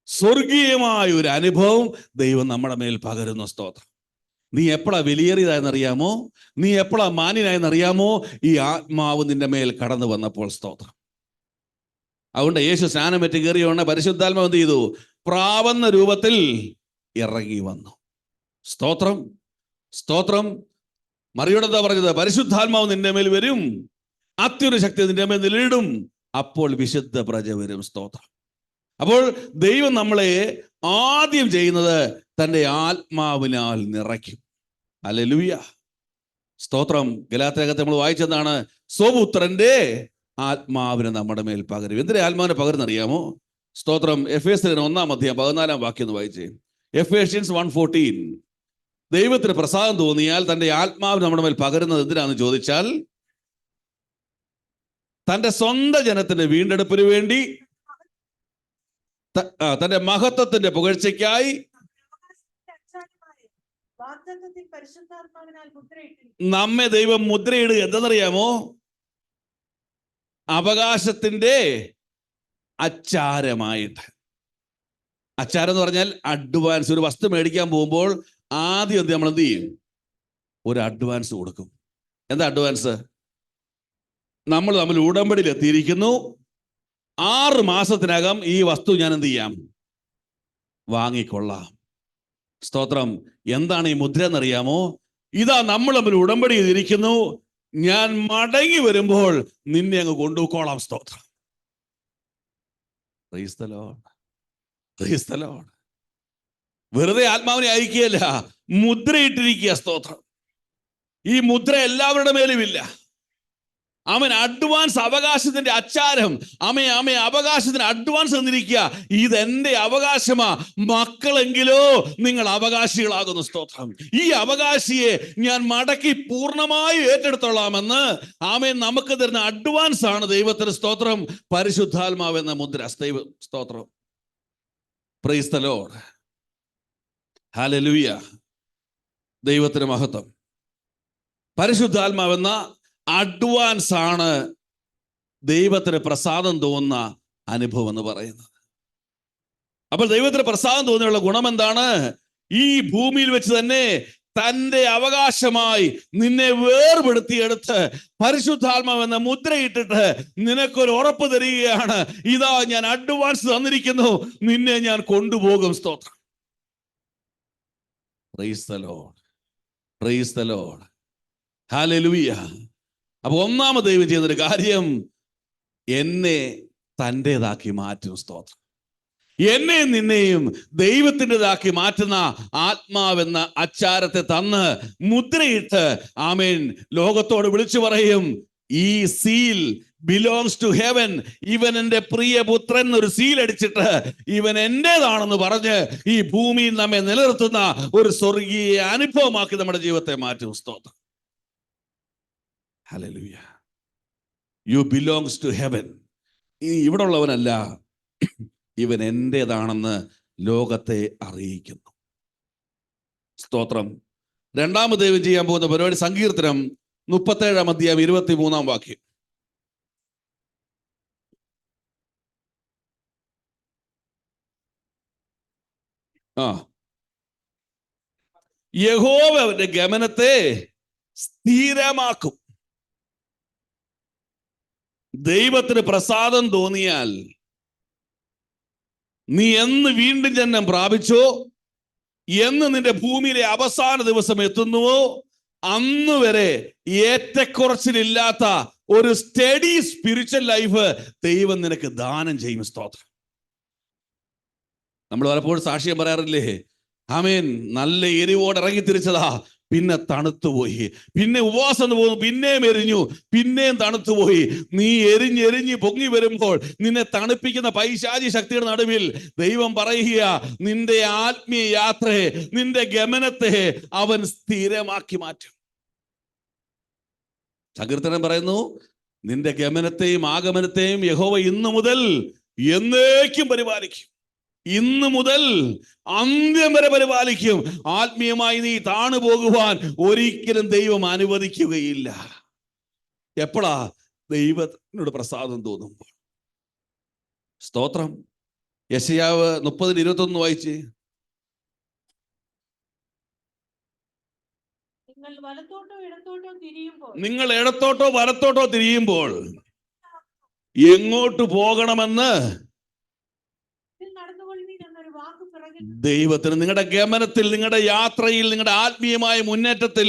സ്വർഗീയമായ ഒരു അനുഭവം ദൈവം നമ്മുടെ മേൽ പകരുന്നു. സ്തോത്രം. നീ എപ്പോഴാ വിലയേറിയതായെന്നറിയാമോ? നീ എപ്പോഴാ മാന്യനായെന്നറിയാമോ? ഈ ആത്മാവ് നിന്റെ മേൽ കടന്നു വന്നപ്പോൾ. സ്തോത്രം. അതുകൊണ്ട് യേശു സ്നാനമേറ്റ് കയറിയോണ്ട് പരിശുദ്ധാത്മാവ് എന്ത് ചെയ്തു? പ്രാവന്ന രൂപത്തിൽ ഇറങ്ങി വന്നു. സ്തോത്രം. സ്തോത്രം. മറിയോട് എന്താ പറഞ്ഞത്? പരിശുദ്ധാത്മാവ് നിന്റെ മേൽ വരും, അത്യുന്ന ശക്തി നിന്റെ മേൽ നിലയിടും, അപ്പോൾ വിശുദ്ധ പ്രജ വരും. സ്തോത്രം. അപ്പോൾ ദൈവം നമ്മളെ ആദ്യം ചെയ്യുന്നത് തൻ്റെ ആത്മാവിനാൽ നിറയ്ക്കും. ഹല്ലേലൂയ. സ്തോത്രം. ഗലാത്യലേഖനത്തിൽ നമ്മൾ വായിച്ചതാണ്, സ്വപുത്രന്റെ ആത്മാവിനെ നമ്മുടെ മേൽ പകരും. എന്തിനാ ആത്മാവിനെ പകരുന്നറിയാമോ? സ്തോത്രം. എഫേസ്യർ 1-ാം അധ്യായം 14-ാം വാക്യം ഒന്ന് വായിച്ചേ. എഫേഷ്യൻസ് 1:14. ദൈവത്തിന് പ്രസാദം തോന്നിയാൽ തൻ്റെ ആത്മാവ് നമ്മുടെ മേൽ പകരുന്നത് എന്തിനാന്ന് ചോദിച്ചാൽ, തൻ്റെ സ്വന്തം ജനത്തിന്റെ വീണ്ടെടുപ്പിന് വേണ്ടി, തന്റെ മഹത്വത്തിന്റെ പുകഴ്ചയ്ക്കായി നമ്മെ ദൈവം മുദ്രയിടുക. എന്തെന്നറിയാമോ? അവകാശത്തിന്റെ അച്ചാരമായിട്ട്. അച്ചാരം എന്ന് പറഞ്ഞാൽ അഡ്വാൻസ്. ഒരു വസ്തു മേടിക്കാൻ പോകുമ്പോൾ ആദ്യം നമ്മൾ എന്ത് ചെയ്യും? ഒരു അഡ്വാൻസ് കൊടുക്കും. എന്താ അഡ്വാൻസ്? നമ്മൾ തമ്മിൽ ഉടമ്പടിയിൽ എത്തിയിരിക്കുന്നു, 6 മാസത്തിനകം ഈ വസ്തു ഞാൻ എന്ത് ചെയ്യാം? വാങ്ങിക്കൊള്ളാം. സ്തോത്രം. എന്താണ് ഈ മുദ്ര എന്നറിയാമോ? ഇതാ നമ്മൾ തമ്മിൽ ഉടമ്പടി ചെയ്തിരിക്കുന്നു, ഞാൻ മടങ്ങി വരുമ്പോൾ നിന്നെ അങ്ങ് കൊണ്ടുപോയിക്കോളാം. സ്തോത്രം. Praise the Lord. Praise the Lord. വെറുതെ ആത്മാവിനെ അയക്കുകയല്ല, മുദ്രയിട്ടിരിക്കുക. സ്തോത്രം. ഈ മുദ്ര എല്ലാവരുടെ മേലും ഇല്ല. അവൻ അഡ്വാൻസ് അവകാശത്തിന്റെ അച്ചാരം അമ്മ അവകാശത്തിന് അഡ്വാൻസ് തന്നിരിക്കുക. ഇതെന്റെ അവകാശമാ, മക്കളെങ്കിലോ നിങ്ങൾ അവകാശികളാകുന്നു. സ്തോത്രം. ഈ അവകാശിയെ ഞാൻ മടക്കി പൂർണ്ണമായി ഏറ്റെടുത്തോളാമെന്ന് നമുക്ക് തരുന്ന അഡ്വാൻസ് ആണ് ദൈവത്തിന് സ്തോത്രം പരിശുദ്ധാത്മാവെന്ന മുദ്ര. സ്തോത്രം. Praise the Lord. ഹല്ലേലൂയ. ദൈവത്തിന് മഹത്വം. പരിശുദ്ധാത്മാവെന്ന അഡ്വാൻസ് ആണ് ദൈവത്തിന് പ്രസാദം തോന്നുന്ന അനുഭവം എന്ന് പറയുന്നത്. അപ്പോൾ ദൈവത്തിന് പ്രസാദം തോന്നിയുള്ള ഗുണം എന്താണ്? ഈ ഭൂമിയിൽ വെച്ച് തന്നെ തൻ്റെ അവകാശമായി നിന്നെ വേർപെടുത്തിയെടുത്ത് പരിശുദ്ധാത്മാവെന്ന മുദ്രയിട്ടിട്ട് നിനക്കൊരു ഉറപ്പ് തരികയാണ്, ഇതാ ഞാൻ അഡ്വാൻസ് തന്നിരിക്കുന്നു, നിന്നെ ഞാൻ കൊണ്ടുപോകും. സ്തോത്രം. Praise the Lord. Praise the Lord. Hallelujah. അപ്പൊ ഒന്നാമത് ദൈവം ചെയ്യുന്നൊരു കാര്യം, എന്നെ തൻ്റെതാക്കി മാറ്റും. സ്തോത്രം. എന്നെയും നിന്നെയും ദൈവത്തിൻ്റെതാക്കി മാറ്റുന്ന ആത്മാവെന്ന അച്ചാരത്തെ തന്ന് മുദ്രയിട്ട് ലോകത്തോട് വിളിച്ചു പറയും, ഈ സീൽ ബിലോങ്സ് ടു ഹെവൻ. ഇവൻ എൻ്റെ പ്രിയപുത്രൻ എന്നൊരു സീൽ അടിച്ചിട്ട് ഇവൻ എൻ്റെതാണെന്ന് പറഞ്ഞ് ഈ ഭൂമിയിൽ നമ്മെ നിലനിർത്തുന്ന ഒരു സ്വർഗീയ അനുഭവമാക്കി നമ്മുടെ ജീവിതത്തെ മാറ്റും. സ്തോത്രം. ഹല്ലേലൂയ. You belongs to heaven. ഈ ഇവിടെ ഉള്ളവനല്ല, ഇവൻ എൻ്റെതാണെന്ന് ലോകത്തെ അറിയിക്കുന്നു. സ്തോത്രം. രണ്ടാമത് ദൈവം ചെയ്യാൻ പോകുന്ന പരിപാടി സങ്കീർത്തനം 37 അധ്യായം 23 വാക്യം. യഹോവ അവന്റെ ഗമനത്തെ സ്ഥിരമാക്കും. ദൈവത്തിന് പ്രസാദം തോന്നിയാൽ നീ എന്ന് വീണ്ടും ജന്മം പ്രാപിച്ചോ, എന്ന് നിന്റെ ഭൂമിയിലെ അവസാന ദിവസം എത്തുന്നുവോ, അന്ന് വരെ ഏറ്റക്കുറച്ചിലില്ലാത്ത ഒരു സ്റ്റഡി സ്പിരിച്വൽ ലൈഫ് ദൈവം നിനക്ക് ദാനം ചെയ്യും. സ്തോത്രം. നമ്മൾ പലപ്പോഴും സാക്ഷ്യം പറയാറില്ലേ? നല്ല എരിവോടെ ഇറങ്ങി തിരിച്ചതാ, പിന്നെ തണുത്തുപോയി, പിന്നെ ഉപവാസം പോകുന്നു, പിന്നെയും എരിഞ്ഞു, പിന്നെയും തണുത്തുപോയി. നീ എരിഞ്ഞെരിഞ്ഞ് പൊങ്ങി വരുമ്പോൾ നിന്നെ തണുപ്പിക്കുന്ന പൈശാചി ശക്തിയുടെ നടുവിൽ ദൈവം പറയുക, നിന്റെ ആത്മീയ യാത്രയെ, നിന്റെ ഗമനത്തെ അവൻ സ്ഥിരമാക്കി മാറ്റും. സങ്കീർത്തനം പറയുന്നു, നിന്റെ ഗമനത്തെയും ആഗമനത്തെയും യഹോവ ഇന്നു മുതൽ എന്നേക്കും പരിപാലിക്കും. ഇന്ന് മുതൽ അന്ത്യം വരെ പരിപാലിക്കും. ആത്മീയമായി നീ താണു പോകുവാൻ ഒരിക്കലും ദൈവം അനുവദിക്കുകയില്ല. എപ്പോഴാ? ദൈവത്തിനോട് പ്രസാദം തോന്നുമ്പോൾ. സ്തോത്രം. യെശയ്യാവ് 30:21 വായിച്ച്. നിങ്ങൾ ഇടത്തോട്ടോ വലത്തോട്ടോ തിരിയുമ്പോൾ എങ്ങോട്ട് പോകണമെന്ന് ദൈവത്തിന് നിങ്ങളുടെ ഗമനത്തിൽ, നിങ്ങളുടെ യാത്രയിൽ, നിങ്ങളുടെ ആത്മീയമായ മുന്നേറ്റത്തിൽ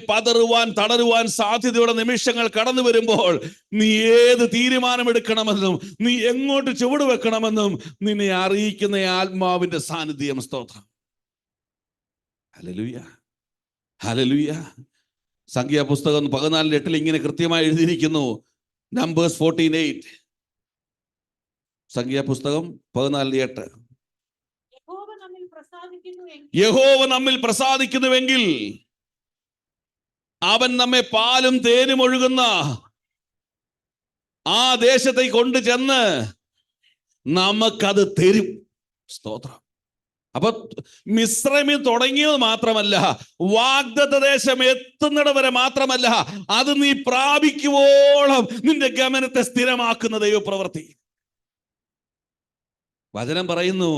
പതറുവാൻ തളരുവാൻ സാധ്യതയുള്ള നിമിഷങ്ങൾ കടന്നു വരുമ്പോൾ നീ ഏത് തീരുമാനമെടുക്കണമെന്നും നീ എങ്ങോട്ട് ചുവട് വെക്കണമെന്നും നിന്നെ അറിയിക്കുന്ന ആത്മാവിന്റെ സാന്നിധ്യം. സ്തോത്രം. ഹല്ലേലൂയ. ഹല്ലേലൂയ. സംഖ്യാപുസ്തകം 14:8 ഇങ്ങനെ കൃത്യമായി എഴുതിയിരിക്കുന്നു. നമ്പേഴ്സ് 14:8. സംഖ്യാപുസ്തകം 14:8. യഹോവ നമ്മിൽ പ്രസാദിക്കുന്നുവെങ്കിൽ അവൻ നമ്മെ പാലും തേനും ഒഴുകുന്ന ആ ദേശത്തേക്ക് കൊണ്ടു ചെന്ന് നമുക്കത് തരും. സ്തോത്രം. അപ്പൊ മിസ്രൈമിൽ തുടങ്ങിയത് മാത്രമല്ല, വാഗ്ദത്ത ദേശം എത്തുന്നിടം വരെ മാത്രമല്ല, അത് നീ പ്രാപിക്കുവോളം നിന്റെ ഗമനത്തെ സ്ഥിരമാക്കുന്ന ദൈവപ്രവൃത്തി. വചനം പറയുന്നു,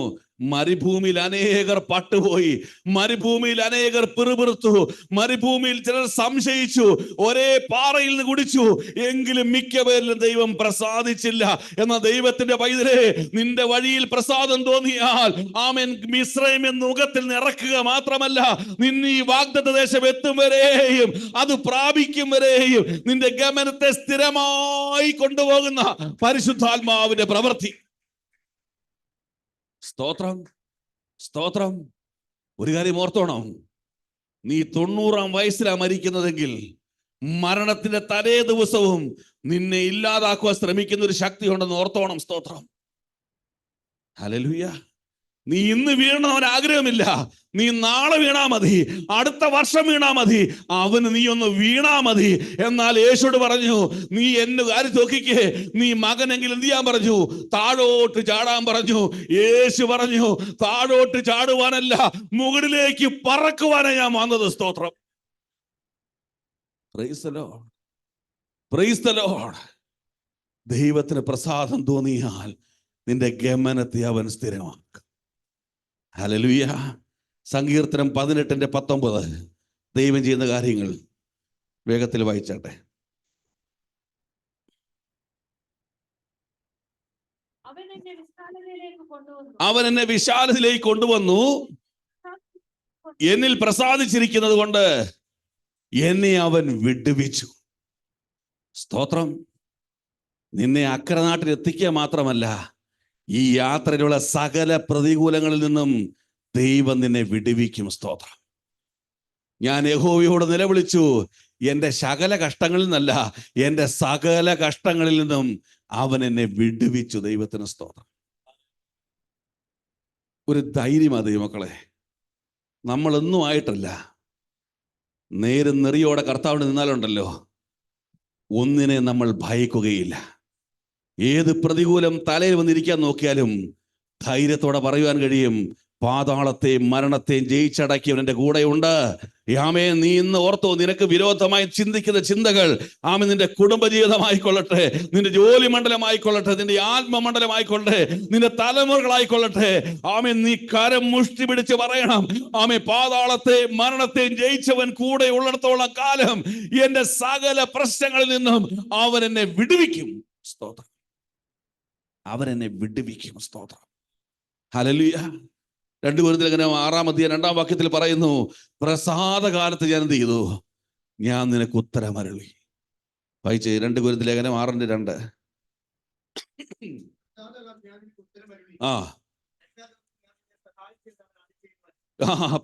മരുഭൂമിയിൽ അനേകർ പട്ടുപോയി, മരുഭൂമിയിൽ അനേകർ പിറുപിറുത്തു, മരുഭൂമിയിൽ ചിലർ സംശയിച്ചു, ഒരേ പാറയിൽ നിന്ന് കുടിച്ചു, എങ്കിലും മിക്ക പേരിലും ദൈവം പ്രസാദിച്ചില്ല. എന്ന ദൈവത്തിന്റെ പൈതലേ, നിന്റെ വഴിയിൽ പ്രസാദം തോന്നിയാൽ മിസ്രൈമിൽ മുഖത്തിൽ നിറക്കുക മാത്രമല്ല, നിന്നെ ഈ വാഗ്ദത്ത ദേശം എത്തും വരെയും, അത് പ്രാപിക്കും വരെയും നിന്റെ ഗമനത്തെ സ്ഥിരമായി കൊണ്ടുപോകുന്ന പരിശുദ്ധാത്മാവിന്റെ പ്രവൃത്തി. സ്തോത്രം. സ്തോത്രം. ഒരു കാര്യം ഓർത്തോണം, നീ 90-ആം വയസ്സിലാണ് മരിക്കുന്നതെങ്കിൽ മരണത്തിന്റെ തലേ ദിവസവും നിന്നെ ഇല്ലാതാക്കുവാൻ ശ്രമിക്കുന്ന ഒരു ശക്തി ഉണ്ടെന്ന് ഓർത്തോണം. സ്തോത്രം. ഹല്ലേലൂയ. നീ ഇന്ന് വീഴണമെന്ന് ആഗ്രഹമില്ല. നീ നാളെ വീണാ മതി, അടുത്ത വർഷം വീണാ മതി, അവന് നീ ഒന്ന് വീണാ മതി. എന്നാൽ യേശുവോട് പറഞ്ഞു, നീ എന്നെ കാര്യം നോക്കിക്കേ, നീ മകനെങ്കിലും എന്ത് ചെയ്യാൻ പറഞ്ഞു? താഴോട്ട് ചാടാൻ പറഞ്ഞു. യേശു പറഞ്ഞു, താഴോട്ട് ചാടുവാനല്ല, മുകളിലേക്ക് പറക്കുവാനാണ് ഞാൻ വന്നത്. സ്തോത്രം. Praise the Lord. Praise the Lord. ദൈവത്തിന് പ്രസാദം തോന്നിയാൽ നിന്റെ ഗമനത്തെ അവൻ സ്ഥിരമാക്കും. ഹല്ലേലൂയ. സങ്കീർത്തനം 18:19 ദൈവം ചെയ്യുന്ന കാര്യങ്ങൾ വേഗത്തിൽ വായിച്ചാട്ടെ. അവൻ എന്നെ വിശാലതയിലേക്ക് കൊണ്ടുവന്നു, എന്നിൽ പ്രസാദിച്ചിരിക്കുന്നത് കൊണ്ട് എന്നെ അവൻ വിടുവിച്ചു. സ്തോത്രം. നിന്നെ അക്കരനാട്ടിൽ എത്തിക്കുക മാത്രമല്ല, ഈ യാത്രയിലുള്ള സകല പ്രതികൂലങ്ങളിൽ നിന്നും ദൈവം നിന്നെ വിടുവിക്കും. സ്തോത്രം. ഞാൻ യഹോവയോട് നിലവിളിച്ചു, എൻ്റെ സകല കഷ്ടങ്ങളിൽ നിന്നല്ല, എൻ്റെ സകല കഷ്ടങ്ങളിൽ നിന്നും അവൻ എന്നെ വിടുവിച്ചു. ദൈവത്തിന് സ്തോത്രം. ഒരു ധൈര്യമാണ് ദൈവമക്കളെ. നമ്മളൊന്നും ആയിട്ടല്ല, നേരും നെറിയോടെ കർത്താവിന് നിന്നാലുണ്ടല്ലോ, ഒന്നിനെ നമ്മൾ ഭയക്കുകയില്ല. ഏത് പ്രതികൂലം തലയിൽ വന്നിരിക്കാൻ നോക്കിയാലും ധൈര്യത്തോടെ പറയുവാൻ കഴിയും, പാതാളത്തെയും മരണത്തെയും ജയിച്ചടക്കിയവൻ എൻ്റെ കൂടെയുണ്ട്. ആമേ, നീ ഇന്ന് ഓർത്തോ, നിനക്ക് വിരോധമായി ചിന്തിക്കുന്ന ചിന്തകൾ, ആമേ, നിന്റെ കുടുംബജീവിതമായിക്കൊള്ളട്ടെ, നിന്റെ ജോലി മണ്ഡലമായിക്കൊള്ളട്ടെ, നിന്റെ ആത്മമണ്ഡലമായിക്കൊള്ളട്ടെ, നിന്റെ തലമുറകളായിക്കൊള്ളട്ടെ, ആമേ, നീ കരം മുഷ്ടി പിടിച്ച് പറയണം, ആമേ, പാതാളത്തെയും മരണത്തെയും ജയിച്ചവൻ കൂടെ ഉള്ളിടത്തോളം കാലം എന്റെ സകല പ്രശ്നങ്ങളിൽ നിന്നും അവൻ എന്നെ വിടുവിക്കും. സ്തോത്രം. അവൻ എന്നെ വിടുവിക്കും. സ്തോത്രം. ഹല്ലേലൂയ. 2 കൊരിന്ത്യർ 6:2 പറയുന്നു, പ്രസാദകാലത്ത് ഞാൻ എന്ത് ചെയ്തു? ഞാൻ നിനക്ക് ഉത്തരമരുളി. വായിച്ചേ. 2 കൊരിന്ത്യർ 6:2.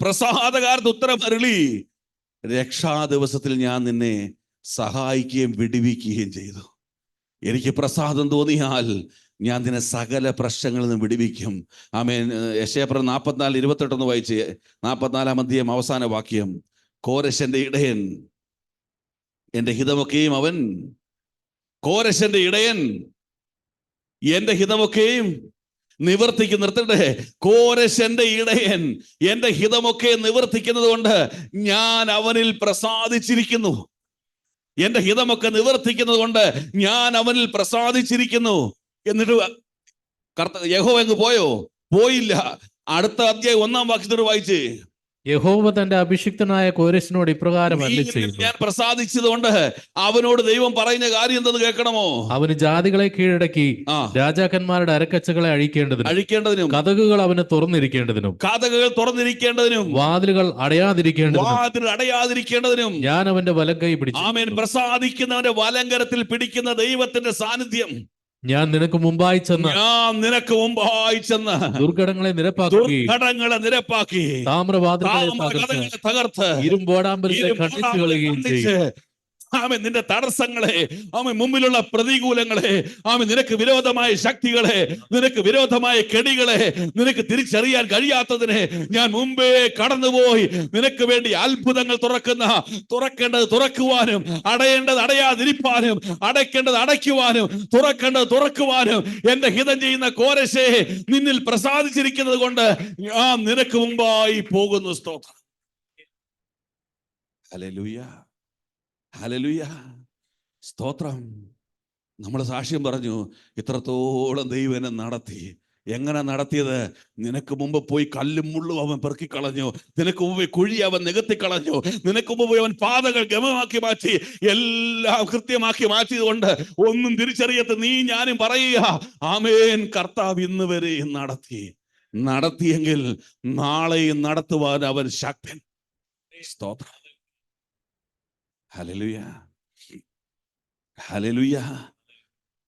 പ്രസാദകാലത്ത് ഉത്തരമരുളി, രക്ഷാ ദിവസത്തിൽ ഞാൻ നിന്നെ സഹായിക്കുകയും വിടുവിക്കുകയും ചെയ്തു. എനിക്ക് പ്രസാദം തോന്നിയാൽ ഞാൻ നിന്നെ സകല പ്രശ്നങ്ങളിൽ നിന്ന് വിടുവിക്കും. ആമേൻ. യെശയ്യാ 44:28 വായിച്ച്. 44-ാം അധ്യായം അവസാന വാക്യം. കോരശന്റെ ഇടയൻ എന്റെ ഹിതമൊക്കെയും അവൻ, കോരശന്റെ ഇടയൻ എന്റെ ഹിതമൊക്കെയും നിവർത്തിക്കും. നിർത്തട്ടെ. കോരശന്റെ ഇടയൻ എന്റെ ഹിതമൊക്കെ നിവർത്തിക്കുന്നത് കൊണ്ട് ഞാൻ അവനിൽ പ്രസാദിച്ചിരിക്കുന്നു. എന്റെ ഹിതമൊക്കെ നിവർത്തിക്കുന്നത് കൊണ്ട് ഞാൻ അവനിൽ പ്രസാദിച്ചിരിക്കുന്നു. എന്നിട്ട് യഹോവ അങ്ങ് പോയോ? പോയില്ല. അടുത്ത അധ്യായം 1-ാം വാക്യത്തോട് വായിച്ച്. യഹോവ തന്റെ അഭിഷിക്തനായ കോരശിനോട് ഇപ്രകാരം അരുളിച്ചെയ്യുന്നു, ഞാൻ പ്രസാദിച്ചതുകൊണ്ട് അവനോട് ദൈവം പറയുന്ന കാര്യം എന്തെന്ന് കേൾക്കണമോ? അവന് ജാതികളെ കീഴടക്കി രാജാക്കന്മാരുടെ അരക്കച്ചകളെ അഴിക്കേണ്ടതിനും കതകുകൾ അവന് തുറന്നിരിക്കേണ്ടതിനും വാതിലുകൾ അടയാതിരിക്കേണ്ടതിനും ഞാൻ അവന്റെ വലങ്കൈ പിടിച്ചു. ആമേൻ. പ്രസാദിക്കുന്നവന്റെ വലങ്കരത്തിൽ പിടിക്കുന്ന ദൈവത്തിന്റെ സാന്നിധ്യം. ഞാൻ നിനക്ക് മുമ്പായി ചെന്ന് ദുർഘടങ്ങളെ നിരപ്പാക്കി താമ്രവാതിലുകളെ തകർത്ത് ഇരുമ്പോടാമ്പലത്തെ ഖണ്ഡിച്ചു കളയുകയും ചെയ്യും. ആമേൻ. നിന്റെ തടസ്സങ്ങളെ, ആമേൻ, മുമ്പിലുള്ള പ്രതികൂലങ്ങളെ, ആമേൻ, നിനക്ക് വിരോധമായ ശക്തികളെ, നിനക്ക് വിരോധമായ കെടികളെ, നിനക്ക് തിരിച്ചറിയാൻ കഴിയാത്തതിനെ ഞാൻ മുമ്പേ കടന്നുപോയി നിനക്ക് വേണ്ടി അത്ഭുതങ്ങൾ തുറക്കേണ്ടത് തുറക്കുവാനും, അടയേണ്ടത് അടയാതിരിപ്പാനും, അടയ്ക്കേണ്ടത് അടയ്ക്കുവാനും, തുറക്കുവാനും എന്റെ ഹിതം ചെയ്യുന്ന കോരശേ, നിന്നിൽ പ്രസാദിച്ചിരിക്കുന്നത് കൊണ്ട് ഞാൻ നിനക്ക് മുമ്പായി പോകുന്നു. സ്തോത്രം. ഹല്ലേലൂയ. ഹല്ലേലൂയ. സ്തോത്രം. നമ്മൾ സാക്ഷ്യം പറഞ്ഞു, ഇത്രത്തോളം ദൈവം എന്നെ നടത്തി. എങ്ങനെ നടത്തിയത്? നിനക്ക് മുമ്പ് പോയി കല്ലും മുള്ളും അവൻ പെറുക്കിക്കളഞ്ഞു, നിനക്ക് മുമ്പ് കുഴി അവൻ നികത്തിക്കളഞ്ഞു, നിനക്ക് മുമ്പ് പോയി അവൻ പാതകൾ ഗമമാക്കി മാറ്റി, എല്ലാം കൃത്യമാക്കി മാറ്റിയത് കൊണ്ട് ഒന്നും തിരിച്ചറിയത്ത് നീ ഞാനും പറയുക, ആമേൻ, കർത്താവ് ഇന്ന് വരെ നടത്തിയെങ്കിൽ നാളെയും നടത്തുവാൻ അവൻ ശക്തൻ. സ്തോത്രം. ഹല്ലേലൂയ. ഹല്ലേലൂയ.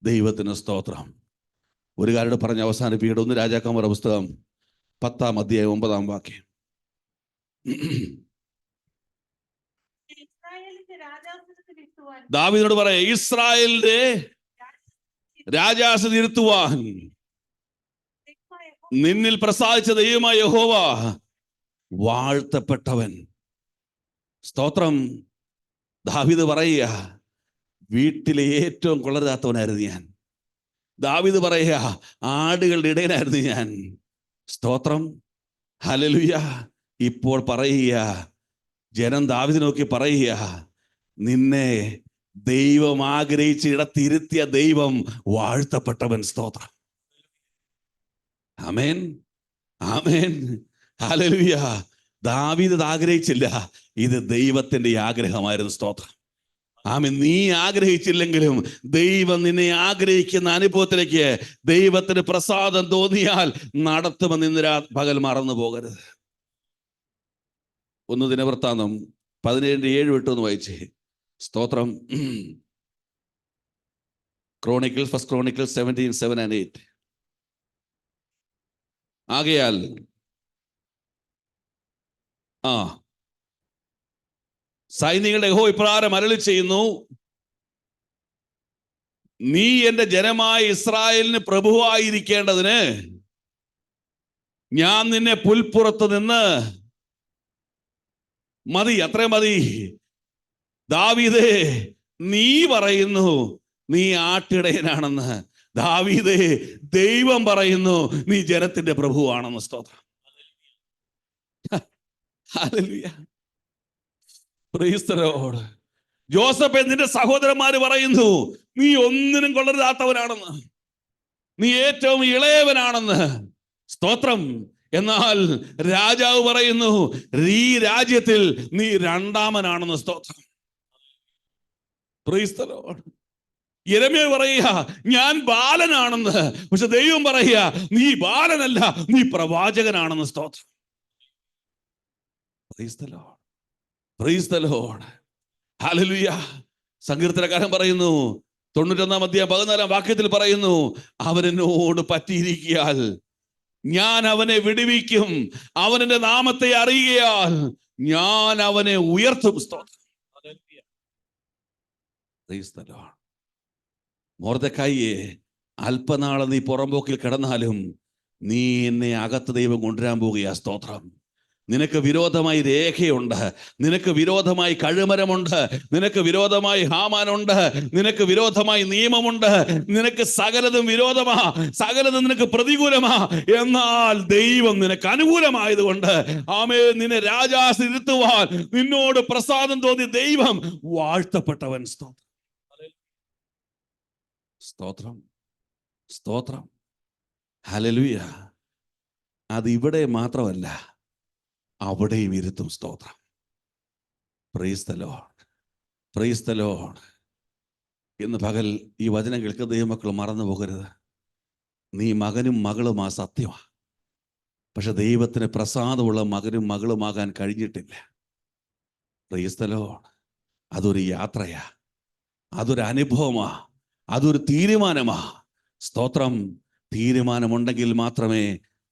ദൈവത്തിന് സ്തോത്രം. ഒരു കാര്യം പറഞ്ഞ് അവസാനിപ്പിക്കട്ടെ. 1 രാജാക്കന്മാരുടെ പുസ്തകം 10-ാം അധ്യായം 9-ാം വാക്യം. ദാവീദിനോട് പറയാ, ഇസ്രായേലിന്റെ രാജാസനത്തിൽ ഇരുത്തുവാൻ നിന്നിൽ പ്രസാദിച്ച ദൈവമായ യഹോവ വാഴ്ത്തപ്പെട്ടവൻ. സ്തോത്രം. ദാവീദ് പറയുക, വീട്ടിലെ ഏറ്റവും കൊള്ളരുതാത്തവനായിരുന്നു ഞാൻ. ദാവീദ് പറയുക, ആടുകളുടെ ഇടയനായിരുന്നു ഞാൻ. സ്തോത്രം. ഹല്ലേലൂയ. ഇപ്പോൾ പറയുക, ജനം ദാവീദിനെ നോക്കി പറയുക, നിന്നെ ദൈവം ആഗ്രഹിച്ച് ഇടത്തിരുത്തിയ ദൈവം വാഴ്ത്തപ്പെട്ടവൻ. സ്തോത്രം. ആമേൻ, ആമേൻ, ഹല്ലേലൂയ. ദാവീദ് ഇത് ആഗ്രഹിച്ചില്ല, ഇത് ദൈവത്തിന്റെ ആഗ്രഹമായിരുന്നു. സ്തോത്രം. ആമേൻ. നീ ആഗ്രഹിച്ചില്ലെങ്കിലും ദൈവം നിന്നെ ആഗ്രഹിക്കുന്ന അനുഭവത്തിലേക്ക് ദൈവത്തിന് പ്രസാദം തോന്നിയാൽ നടത്തുമെന്ന് ഇന്ന് പകൽ മറന്നു പോകരുത്. 1 ദിനവൃത്താന്തം 17:7 വായിച്ചേ. സ്തോത്രം. Chronicles, first chronicles 17:7-8. ആകയാൽ സൈനികളുടെ യഹോവ ഇപ്രകാരം അരുളി ചെയ്യുന്നു, നീ എന്റെ ജനമായ ഇസ്രായേലിന് പ്രഭുവായിരിക്കേണ്ടതിന് ഞാൻ നിന്നെ പുൽപ്പുറത്ത് നിന്ന് മതി, അത്രേ മതി. ദാവീദേ, നീ പറയുന്നു നീ ആട്ടിടയനാണെന്ന്. ദാവീദേ, ദൈവം പറയുന്നു നീ ജനത്തിന്റെ പ്രഭുവാണെന്ന്. സ്തോത്രം. Hallelujah. Price the Lord. Joseph, നിന്റെ സഹോദരന്മാര് പറയുന്നു നീ ഒന്നിനും കൊള്ളരുതാത്തവനാണെന്ന്, നീ ഏറ്റവും ഇളയവനാണെന്ന്. സ്തോത്രം. എന്നാൽ രാജാവ് പറയുന്നു ഈ രാജ്യത്തിൽ നീ രണ്ടാമനാണെന്ന്. സ്തോത്രം. Praise the Lord. യെരമ്യാ പറയുക, ഞാൻ ബാലനാണെന്ന്. പക്ഷെ ദൈവം പറയുക, നീ ബാലനല്ല, നീ പ്രവാചകനാണെന്ന്. സ്തോത്രം. Praise the Lord. Praise the Lord. Hallelujah. സങ്കീർത്തനക്കാരൻ പറയുന്നു 91:14 പറയുന്നു, അവൻ എന്നോട് പറ്റിയിരിക്കയാൽ ഞാൻ അവനെ വിടുവിക്കും, അവൻ എൻ്റെ നാമത്തെ അറിയുകയാൽ ഞാൻ അവനെ ഉയർത്തും. സ്തോത്രം. Praise the Lord. മൊർദെഖായിയെ, അല്പനാളെ നീ പുറമ്പോക്കിൽ കിടന്നാലും നീ എന്നെ അകത്ത് ദൈവം കൊണ്ടുവരാൻ പോകുകയാ. സ്തോത്രം. നിനക്ക് വിരോധമായി രേഖയുണ്ട്, നിനക്ക് വിരോധമായി കഴുമരമുണ്ട്, നിനക്ക് വിരോധമായി ഹാമാനുണ്ട്, നിനക്ക് വിരോധമായി നിയമമുണ്ട്, നിനക്ക് സകലതും വിരോധമാ, സകലതും നിനക്ക് പ്രതികൂലമാ. എന്നാൽ ദൈവം നിനക്ക് അനുകൂലമായതുകൊണ്ട് ആമേൻ, നിന്നെ രാജാസനത്തിൽ ഇരുത്തുവാൻ നിന്നോട് പ്രസാദം തോന്നി ദൈവം വാഴ്ത്തപ്പെട്ടവൻ. സ്തോത്രം. സ്തോത്രം. സ്തോത്രം. ഹല്ലേലൂയ. അത് ഇവിടെ മാത്രമല്ല, അവിടെയും ഇരുത്തും. സ്തോത്രം. Praise the Lord. Praise the Lord. ഇന്ന് പകൽ ഈ വചനം കേൾക്കുന്ന ദൈവമക്കൾ മറന്നു പോകരുത്. നീ മകനും മകളുമാ, സത്യമാണ്. പക്ഷെ ദൈവത്തിന് പ്രസാദമുള്ള മകനും മകളുമാകാൻ കഴിഞ്ഞിട്ടില്ല. Price the Lord. അതൊരു യാത്രയാ, അതൊരു അനുഭവമാ, അതൊരു തീരുമാനമാ. സ്തോത്രം. തീരുമാനമുണ്ടെങ്കിൽ മാത്രമേ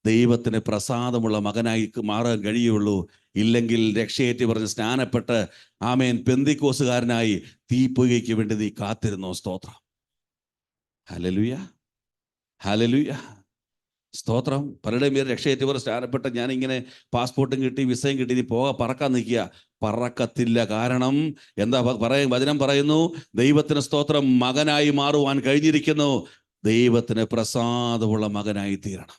ദൈവത്തിന് പ്രസാദമുള്ള മകനായി മാറാൻ കഴിയുള്ളൂ. ഇല്ലെങ്കിൽ രക്ഷയേറ്റി പറഞ്ഞ് സ്നാനപ്പെട്ട് ആമേൻ പെന്തിക്കോസുകാരനായി തീപ്പൊയ്കയ്ക്ക് വേണ്ടി നീ കാത്തിരുന്നോ. സ്തോത്രം. ഹല്ലേലൂയ. ഹല്ലേലൂയ. സ്തോത്രം. പലരുടെയും പേര് രക്ഷയേറ്റി പറഞ്ഞ് സ്നാനപ്പെട്ട് ഞാനിങ്ങനെ പാസ്പോർട്ടും കിട്ടി വിസയും കിട്ടി നീ പറക്കാൻ നിൽക്കുക. പറക്കത്തില്ല. കാരണം എന്താ വചനം പറയുന്നു, ദൈവത്തിന് സ്തോത്രം മകനായി മാറുവാൻ കഴിഞ്ഞിരിക്കുന്നു. ദൈവത്തിന് പ്രസാദമുള്ള മകനായി തീരണം.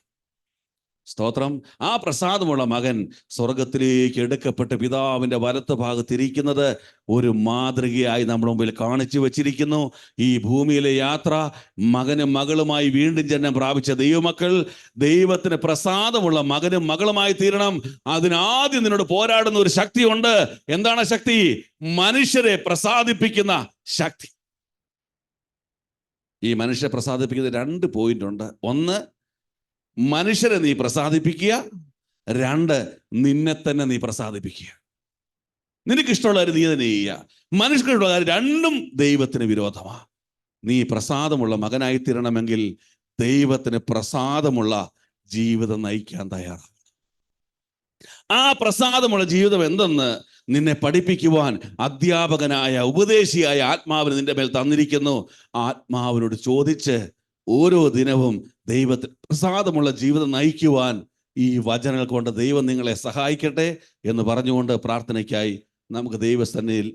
സ്തോത്രം. ആ പ്രസാദമുള്ള മകൻ സ്വർഗത്തിലേക്ക് എടുക്കപ്പെട്ട് പിതാവിൻ്റെ വലത്ത് ഭാഗത്തിരിക്കുന്നത് ഒരു മാതൃകയായി നമ്മുടെ മുമ്പിൽ കാണിച്ചു വച്ചിരിക്കുന്നു. ഈ ഭൂമിയിലെ യാത്ര മകനും മകളുമായി വീണ്ടും ജന്മം പ്രാപിച്ച ദൈവമക്കൾ ദൈവത്തിന് പ്രസാദമുള്ള മകനും മകളുമായി തീരണം. അതിനാദ്യം നിന്നോട് പോരാടുന്ന ഒരു ശക്തിയുണ്ട്. എന്താണ് ശക്തി? മനുഷ്യരെ പ്രസാദിപ്പിക്കുന്ന ശക്തി. ഈ മനുഷ്യരെ പ്രസാദിപ്പിക്കുന്ന 2 പോയിന്റ് ഉണ്ട്. ഒന്ന്, മനുഷ്യരെ നീ പ്രസാദിപ്പിക്കുക. 2, നിന്നെ തന്നെ നീ പ്രസാദിപ്പിക്കുക. നിനക്കിഷ്ടമുള്ള കാര്യം നീ തന്നെ ചെയ്യുക. മനുഷ്യർക്കുള്ള കാര്യം രണ്ടും ദൈവത്തിന് വിരോധമാണ്. നീ പ്രസാദമുള്ള മകനായി തീരണമെങ്കിൽ ദൈവത്തിന് പ്രസാദമുള്ള ജീവിതം നയിക്കാൻ തയ്യാറാണ്. ആ പ്രസാദമുള്ള ജീവിതം എന്തെന്ന് നിന്നെ പഠിപ്പിക്കുവാൻ അധ്യാപകനായ ഉപദേശിയായ ആത്മാവിന് നിന്റെ മേൽ തന്നിരിക്കുന്നു. ആത്മാവിനോട് ചോദിച്ച് ഓരോ ദിനവും ദൈവത്തിന് പ്രസാദമുള്ള ജീവിതം നയിക്കുവാൻ ഈ വചനങ്ങൾ കൊണ്ട് ദൈവം നിങ്ങളെ സഹായിക്കട്ടെ എന്ന് പറഞ്ഞുകൊണ്ട് പ്രാർത്ഥനയ്ക്കായി നമുക്ക് ദൈവസന്നിധിയിൽ